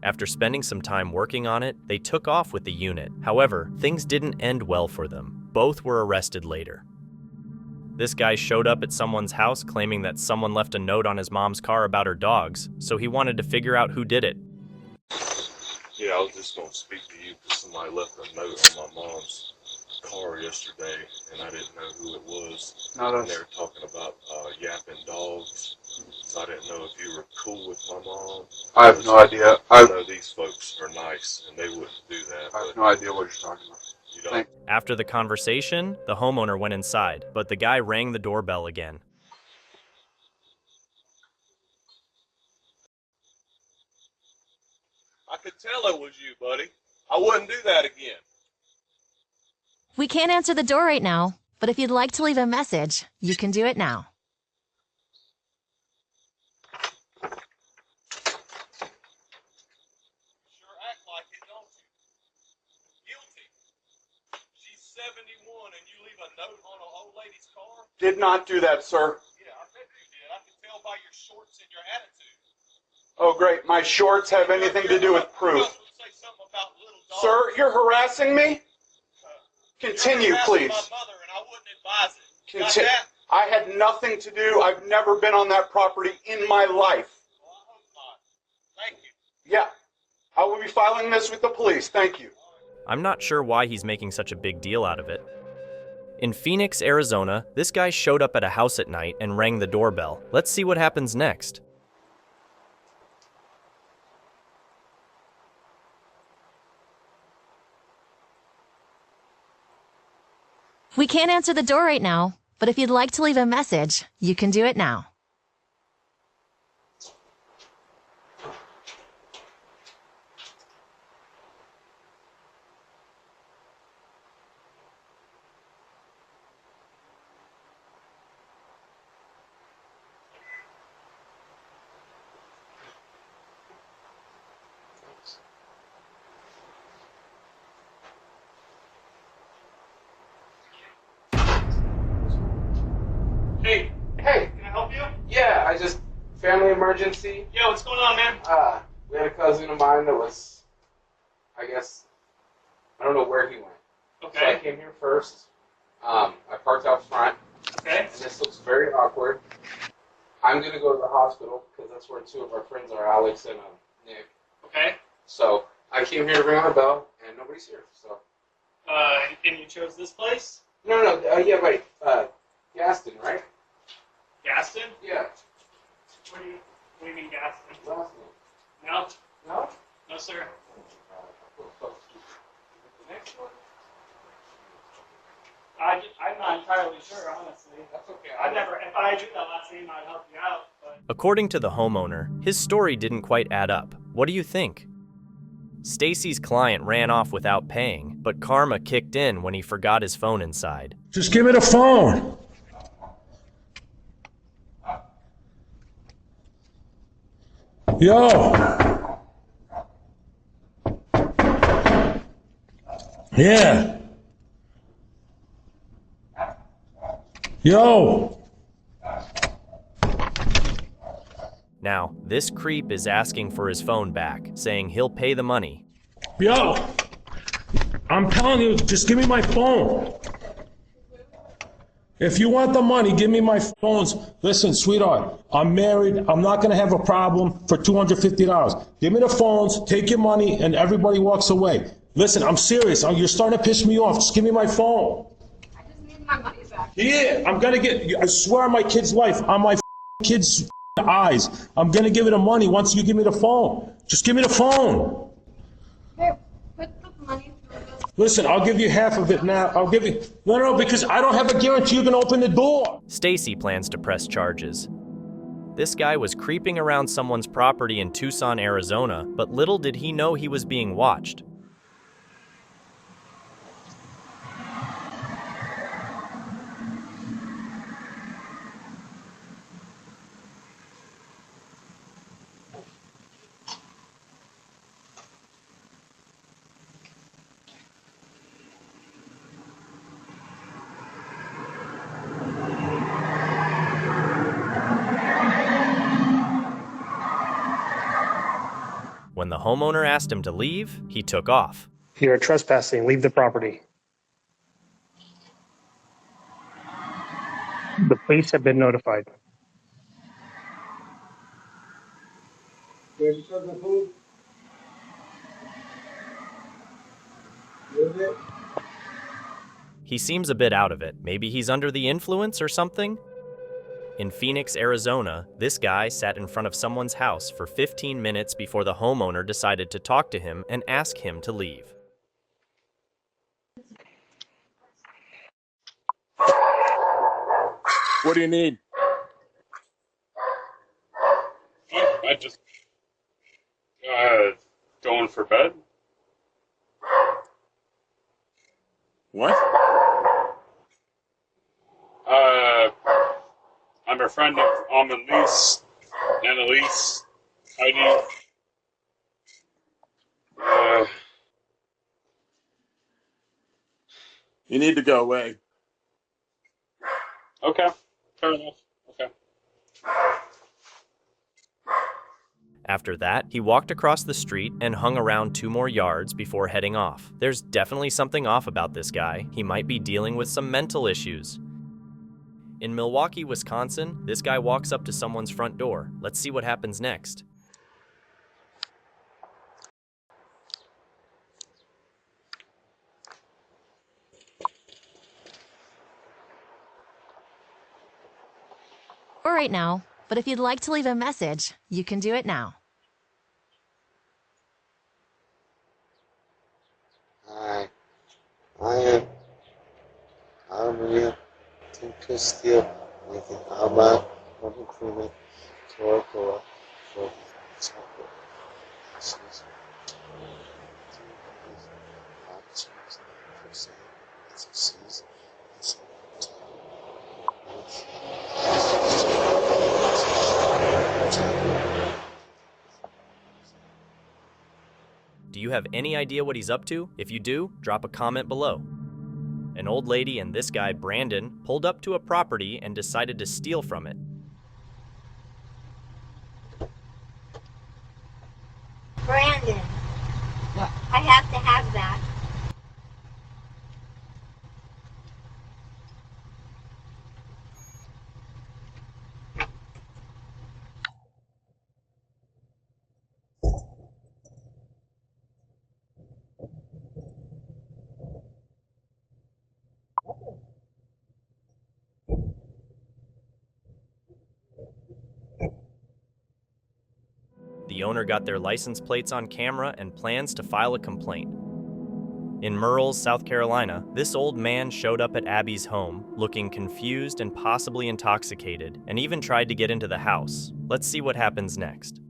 After spending some time working on it, they took off with the unit. However, things didn't end well for them. Both were arrested later. This guy showed up at someone's house claiming that someone left a note on his mom's car about her dogs, so he wanted to figure out who did it. Yeah, I was just going to speak to you because somebody left a note on my mom's car yesterday, and I didn't know who it was. And they were talking about yapping dogs, so I didn't know if you were cool with my mom. I have no idea. I know these folks are nice, and they wouldn't do that. I have no idea what you're talking about. You don't. After the conversation, the homeowner went inside, but the guy rang the doorbell again. I could tell it was you, buddy. I wouldn't do that again. We can't answer the door right now, but if you'd like to leave a message, you can do it now. Sure act like it, don't you? Guilty. She's 71 and you leave a note on an old lady's car? Did not do that, sir. Yeah, I bet you did. I can tell by your shorts and your attitude. Oh, great. My shorts have anything to do with proof. Sir, you're harassing me? Continue, please. My mother, and I wouldn't advise it. Got that? I had nothing to do. I've never been on that property in my life. Well, I hope not. Thank you. Yeah. I will be filing this with the police. Thank you. I'm not sure why he's making such a big deal out of it. In Phoenix, Arizona, this guy showed up at a house at night and rang the doorbell. Let's see what happens next. We can't answer the door right now, but if you'd like to leave a message, you can do it now. Hey, can I help you? Yeah, I just Family emergency. Yo, what's going on, man? We had a cousin of mine that was, I guess, I don't know where he went. Okay. So I came here first. I parked out front. Okay. And this looks very awkward. I'm going to go to the hospital because that's where two of our friends are, Alex and Nick. Okay. So I came here to ring on a bell, and nobody's here. So. And you chose this place? No. Yeah, right. Gaston, right? Gaston? Yeah. What do you mean Gaston? Last name. No? No? No, sir. The next one? I'm not entirely sure, honestly. That's okay. If I knew that last name, I'd help you out. But... According to the homeowner, his story didn't quite add up. What do you think? Stacy's client ran off without paying, but karma kicked in when he forgot his phone inside. Just give me the phone. Yo. Yeah. Yo. Now, this creep is asking for his phone back, saying he'll pay the money. Yo. I'm telling you, just give me my phone. If you want the money, give me my phones. Listen, sweetheart, I'm married. I'm not going to have a problem for $250. Give me the phones, take your money, and everybody walks away. Listen, I'm serious. You're starting to piss me off. Just give me my phone. I just need my money back. Yeah, I'm going to I swear on my kid's life, on my kid's eyes, I'm going to give you the money once you give me the phone. Just give me the phone. Here, put the money through the... Listen, I'll give you half of it now. I'll give you... No, because I don't have a guarantee you're going to open the door. Stacy plans to press charges. This guy was creeping around someone's property in Tucson, Arizona, but little did he know he was being watched. When the homeowner asked him to leave, he took off. You're trespassing. Leave the property. The police have been notified. He seems a bit out of it. Maybe he's under the influence or something? In Phoenix, Arizona, this guy sat in front of someone's house for 15 minutes before the homeowner decided to talk to him and ask him to leave. What do you need? I just going for bed. What? I'm a friend of Annalise, Heidi. You need to go away. Okay, fair enough. Okay. After that, he walked across the street and hung around 2 more yards before heading off. There's definitely something off about this guy. He might be dealing with some mental issues. In Milwaukee, Wisconsin, this guy walks up to someone's front door. Let's see what happens next. Or right now, but if you'd like to leave a message, you can do it now. Hi, I am Maria Castillo with an Alma Recruitment for Do you have any idea what he's up to? If you do, drop a comment below. An old lady and this guy, Brandon, pulled up to a property and decided to steal from it. the owner got their license plates on camera and plans to file a complaint. In Murrells, South Carolina, this old man showed up at Abby's home, looking confused and possibly intoxicated, and even tried to get into the house. Let's see what happens next.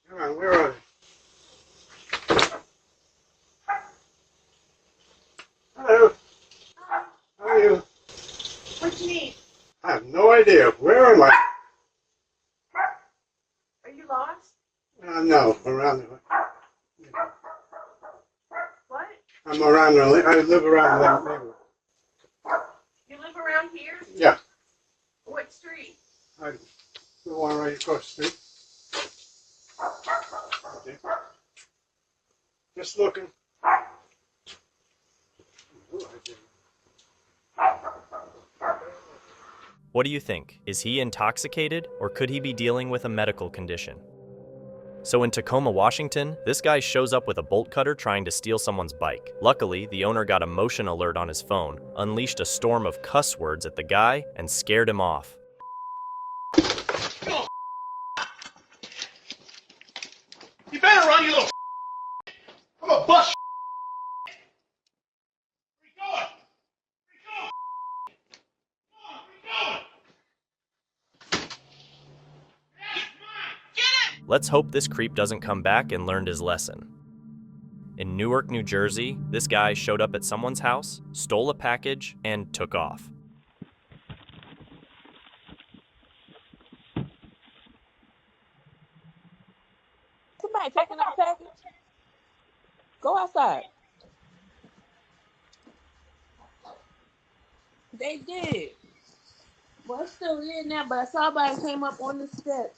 Come on, where are they? Hello. How are you? What you need? I have no idea. Where am I? Are you lost? No, around the. What? I'm around the. I live around the neighborhood. You live around here? Yeah. What street? I the one right across the street. Okay. Just looking. What do you think? Is he intoxicated, or could he be dealing with a medical condition? So in Tacoma, Washington, this guy shows up with a bolt cutter trying to steal someone's bike. Luckily, the owner got a motion alert on his phone, unleashed a storm of cuss words at the guy, and scared him off. You better run, you little. I'm a bust. Let's hope this creep doesn't come back and learned his lesson. In Newark, New Jersey, this guy showed up at someone's house, stole a package, and took off. Somebody taking our package? Go outside. They did. Well, it's still in there, but somebody came up on the steps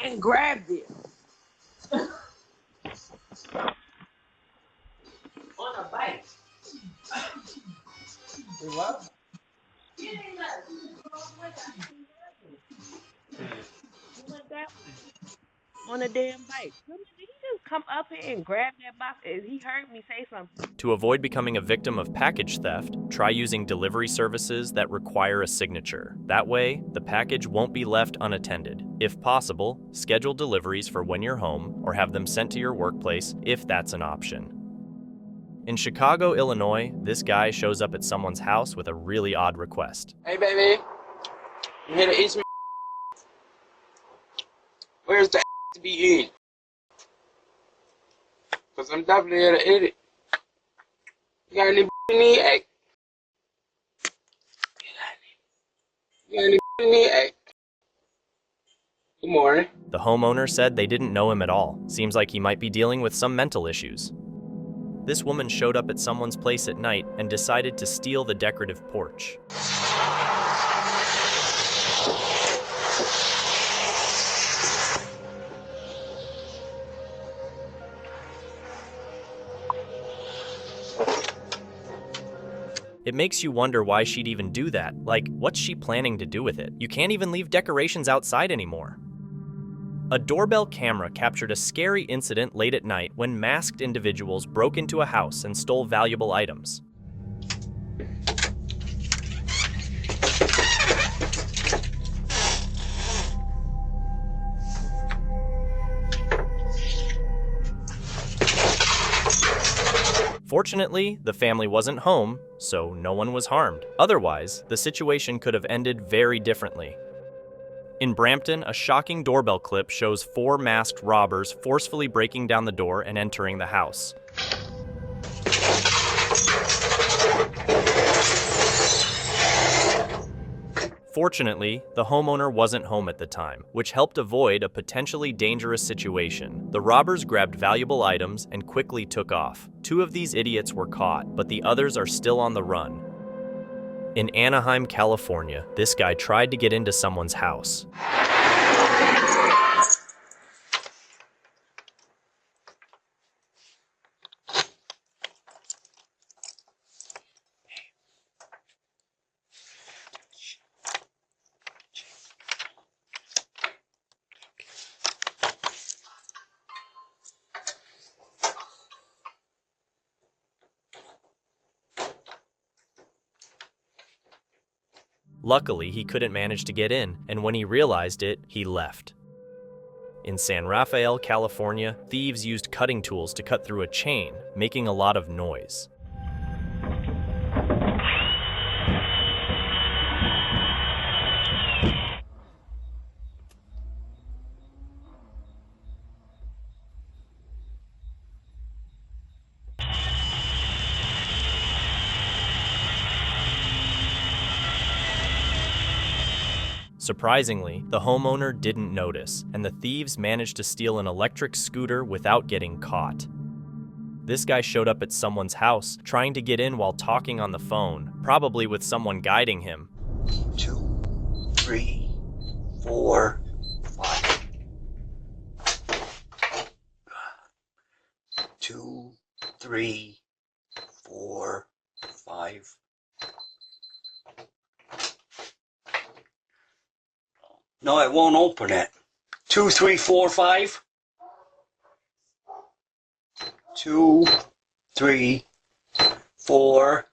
and grabbed it. On a bike. What? You went that way. On a damn bike. Did he just come up here and grab that box? He heard me say something. To avoid becoming a victim of package theft, try using delivery services that require a signature. That way, the package won't be left unattended. If possible, schedule deliveries for when you're home or have them sent to your workplace if that's an option. In Chicago, Illinois, this guy shows up at someone's house with a really odd request. Hey, baby. I'm here to eat some. Where's the to be eaten? Because I'm definitely here to eat it. You got any in the egg? You got any in the egg? Good morning. The homeowner said they didn't know him at all. Seems like he might be dealing with some mental issues. This woman showed up at someone's place at night and decided to steal the decorative porch. It makes you wonder why she'd even do that. Like, what's she planning to do with it? You can't even leave decorations outside anymore. A doorbell camera captured a scary incident late at night when masked individuals broke into a house and stole valuable items. Fortunately, the family wasn't home, so no one was harmed. Otherwise, the situation could have ended very differently. In Brampton, a shocking doorbell clip shows 4 masked robbers forcefully breaking down the door and entering the house. Fortunately, the homeowner wasn't home at the time, which helped avoid a potentially dangerous situation. The robbers grabbed valuable items and quickly took off. 2 of these idiots were caught, but the others are still on the run. In Anaheim, California, this guy tried to get into someone's house. Luckily, he couldn't manage to get in, and when he realized it, he left. In San Rafael, California, thieves used cutting tools to cut through a chain, making a lot of noise. Surprisingly, the homeowner didn't notice, and the thieves managed to steal an electric scooter without getting caught. This guy showed up at someone's house, trying to get in while talking on the phone, probably with someone guiding him. 2, 3, 4, 5. 2, 3, 4, 5. No, it won't open it. 2, 3, 4, 5. 2, 3, 4,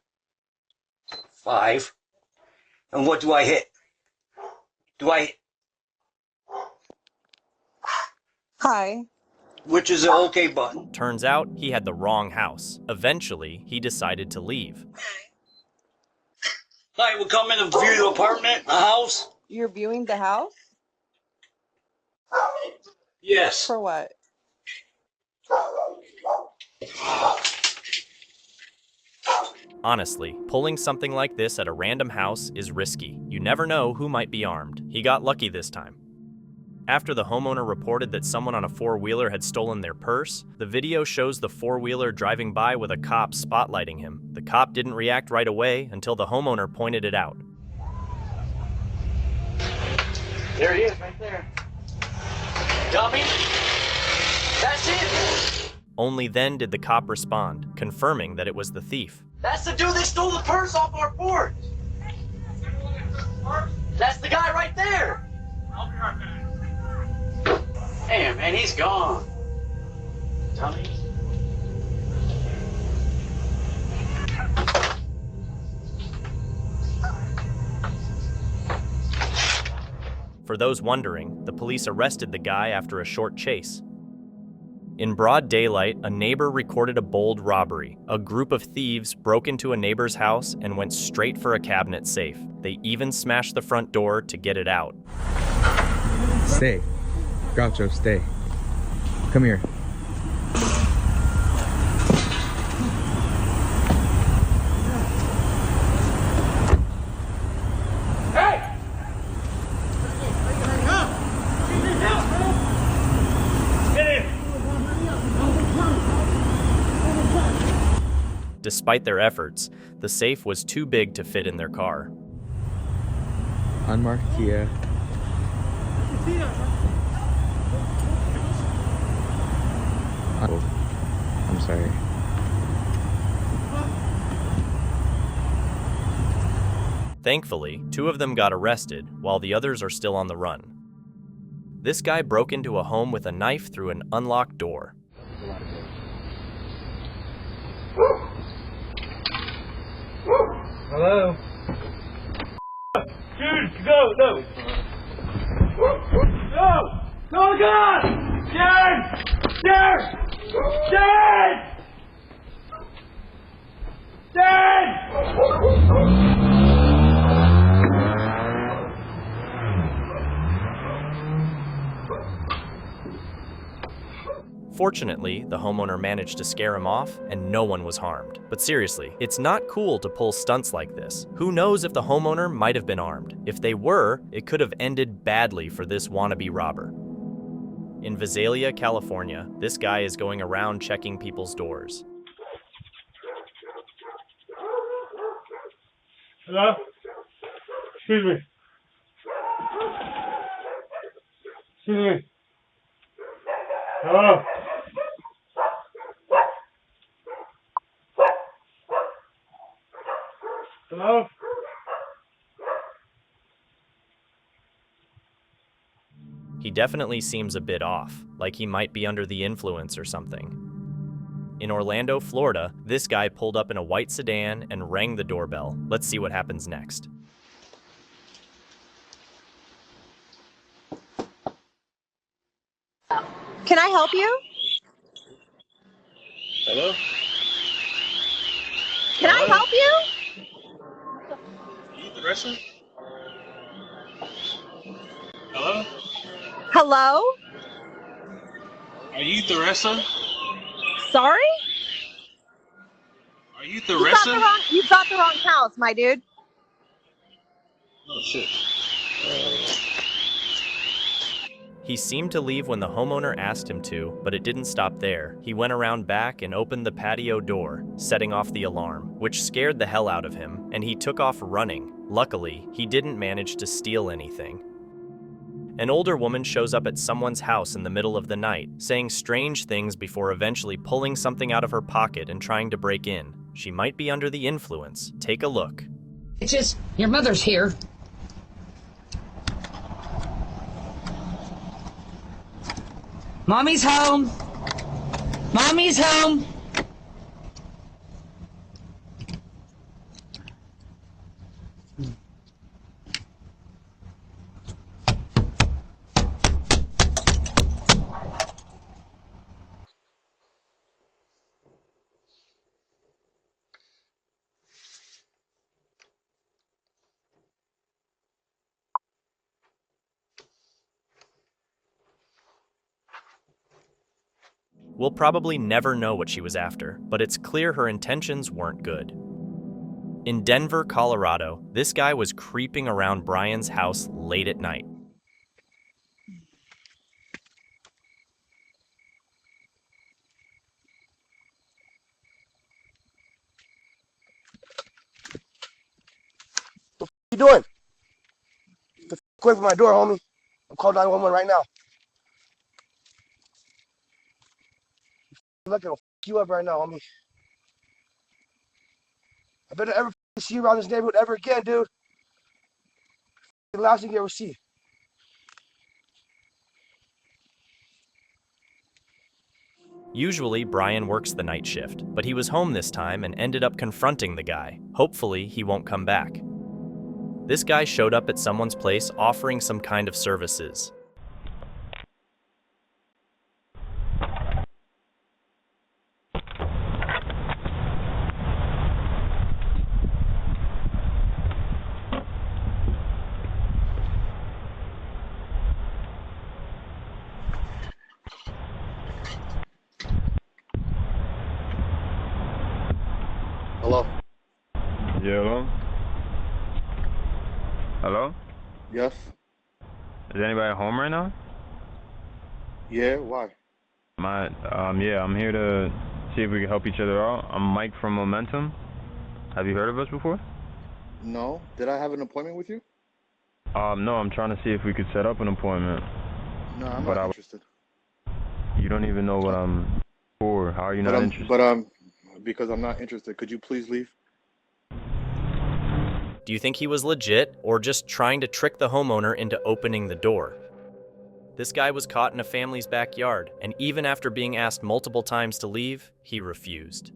5. And what do I hit? Hi. Which is the OK button? Turns out he had the wrong house. Eventually, he decided to leave. Hi, we're coming to view the apartment, the house? You're viewing the house? Yes. For what? Honestly, pulling something like this at a random house is risky. You never know who might be armed. He got lucky this time. After the homeowner reported that someone on a four-wheeler had stolen their purse, the video shows the four-wheeler driving by with a cop spotlighting him. The cop didn't react right away until the homeowner pointed it out. There he is, right there. Got me? That's it! Only then did the cop respond, confirming that it was the thief. That's the dude that stole the purse off our porch! That's the guy right there! Damn, man, he's gone. Tommy? For those wondering, the police arrested the guy after a short chase. In broad daylight, a neighbor recorded a bold robbery. A group of thieves broke into a neighbor's house and went straight for a cabinet safe. They even smashed the front door to get it out. Stay. Groucho, stay. Come here. Despite their efforts, the safe was too big to fit in their car. Unmarked Kia. I'm sorry. Thankfully, 2 of them got arrested, while the others are still on the run. This guy broke into a home with a knife through an unlocked door. Hello? Dude, go! Go, God! Jared! Jared! Fortunately, the homeowner managed to scare him off, and no one was harmed. But seriously, it's not cool to pull stunts like this. Who knows if the homeowner might have been armed? If they were, it could have ended badly for this wannabe robber. In Vigilant, California, this guy is going around checking people's doors. Hello? Excuse me. Excuse me. Hello? Hello? He definitely seems a bit off, like he might be under the influence or something. In Orlando, Florida, this guy pulled up in a white sedan and rang the doorbell. Let's see what happens next. Can I help you? Hello? Can I help you? You Theresa? Hello? Hello? Are you Theresa? Sorry? Are you You Theresa? got the wrong house, my dude. Oh shit. He seemed to leave when the homeowner asked him to, but it didn't stop there. He went around back and opened the patio door, setting off the alarm, which scared the hell out of him, and he took off running. Luckily, he didn't manage to steal anything. An older woman shows up at someone's house in the middle of the night, saying strange things before eventually pulling something out of her pocket and trying to break in. She might be under the influence. Take a look. It's just, your mother's here. Mommy's home. Mommy's home. We'll probably never know what she was after, but it's clear her intentions weren't good. In Denver, Colorado, this guy was creeping around Brian's house late at night. What you doing? Get the away from my door, homie. I'm calling 911 right now. I'm not gonna you up right now, homie. I better ever see you around this neighborhood ever again, dude. The last thing you ever see. Usually, Brian works the night shift, but he was home this time and ended up confronting the guy. Hopefully, he won't come back. This guy showed up at someone's place offering some kind of services. Hello? Yeah, hello? Hello? Yes? Is anybody home right now? Yeah, why? Yeah, I'm here to see if we can help each other out. I'm Mike from Momentum. Have you heard of us before? No. Did I have an appointment with you? No, I'm trying to see if we could set up an appointment. No, I'm not interested. You don't even know what I'm for. How are you not interested? Because I'm not interested. Could you please leave? Do you think he was legit or just trying to trick the homeowner into opening the door? This guy was caught in a family's backyard, and even after being asked multiple times to leave, he refused.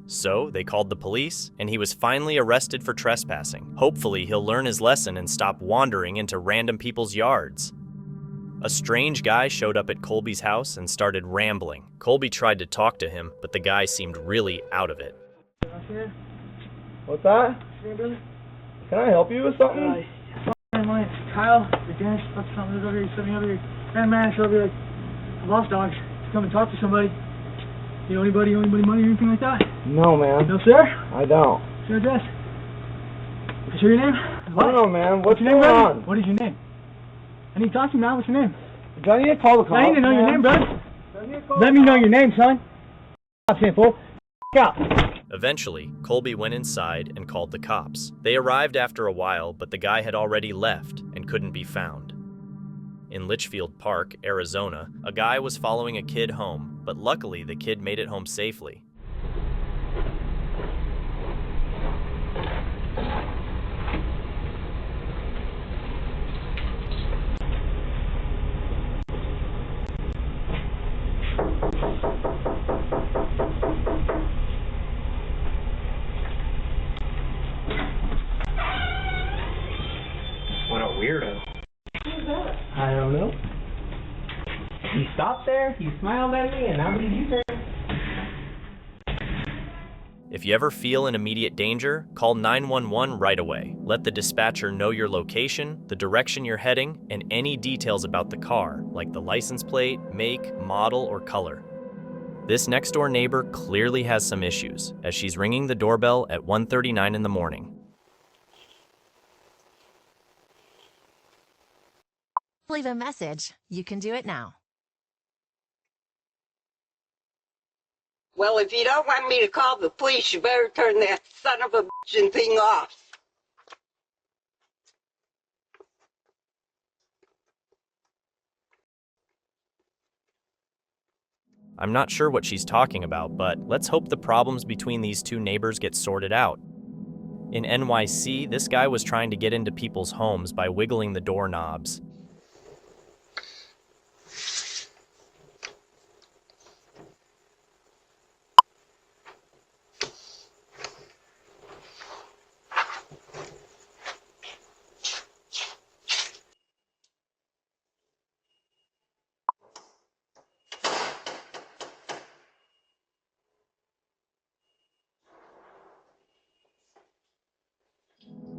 So they called the police, and he was finally arrested for trespassing. Hopefully, he'll learn his lesson and stop wandering into random people's yards. A strange guy showed up at Colby's house and started rambling. Colby tried to talk to him, but the guy seemed really out of it. What's that? Can I help you with something? My name's Kyle. The dentist left something over here. He's sitting over here. Grand manager over here. I lost dogs. Come and talk to somebody. You know anybody money or anything like that? No, man. No, sir? I don't. What's your address? What's your name? What? I don't know, man. What's your name, going brother? on? What is your name? I need to talk to you now. What's your name? Do I need to call the cops? I need to know your name, brother. Let me know your name, son. Simple. Out. Eventually, Colby went inside and called the cops. They arrived after a while, but the guy had already left and couldn't be found. In Litchfield Park, Arizona, a guy was following a kid home, but luckily the kid made it home safely. What a weirdo. I don't know. He stopped there, he smiled at me, and now he's U-turned. If you ever feel in immediate danger, call 911 right away. Let the dispatcher know your location, the direction you're heading, and any details about the car, like the license plate, make, model, or color. This next-door neighbor clearly has some issues, as she's ringing the doorbell at 1:39 in the morning. Leave a message. You can do it now. Well, if you don't want me to call the police, you better turn that son of a bitchin' thing off. I'm not sure what she's talking about, but let's hope the problems between these two neighbors get sorted out. In NYC, this guy was trying to get into people's homes by wiggling the doorknobs.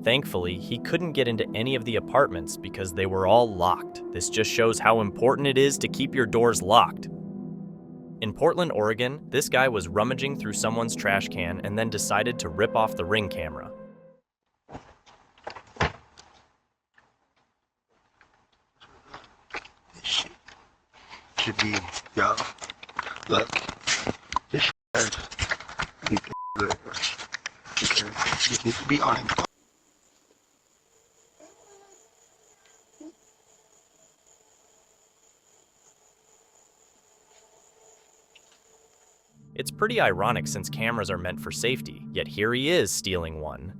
Thankfully, he couldn't get into any of the apartments because they were all locked. This just shows how important it is to keep your doors locked. In Portland, Oregon, this guy was rummaging through someone's trash can and then decided to rip off the Ring camera. Should be, yo, look, this hurts. Good. Okay, just need to be on it. It's pretty ironic since cameras are meant for safety, yet here he is stealing one.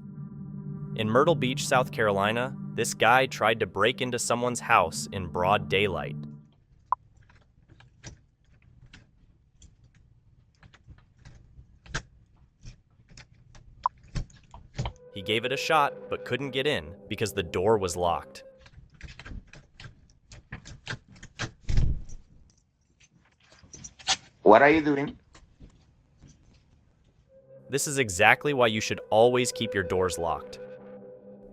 In Myrtle Beach, South Carolina, this guy tried to break into someone's house in broad daylight. He gave it a shot, but couldn't get in because the door was locked. What are you doing? This is exactly why you should always keep your doors locked.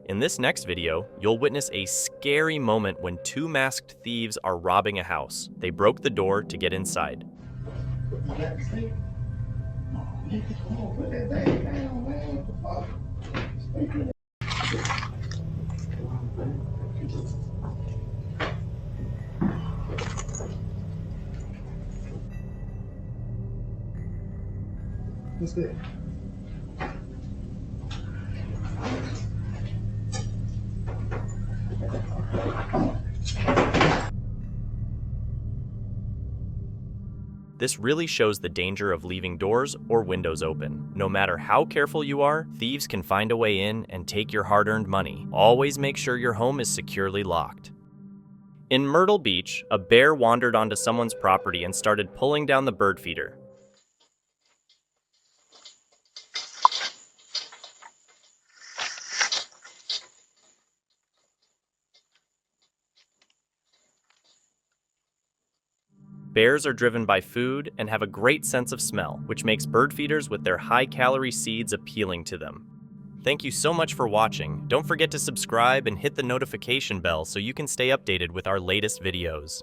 In this next video, you'll witness a scary moment when two masked thieves are robbing a house. They broke the door to get inside. What's that? This really shows the danger of leaving doors or windows open. No matter how careful you are, thieves can find a way in and take your hard-earned money. Always make sure your home is securely locked. In Myrtle Beach, a bear wandered onto someone's property and started pulling down the bird feeder. Bears are driven by food and have a great sense of smell, which makes bird feeders with their high-calorie seeds appealing to them. Thank you so much for watching. Don't forget to subscribe and hit the notification bell so you can stay updated with our latest videos.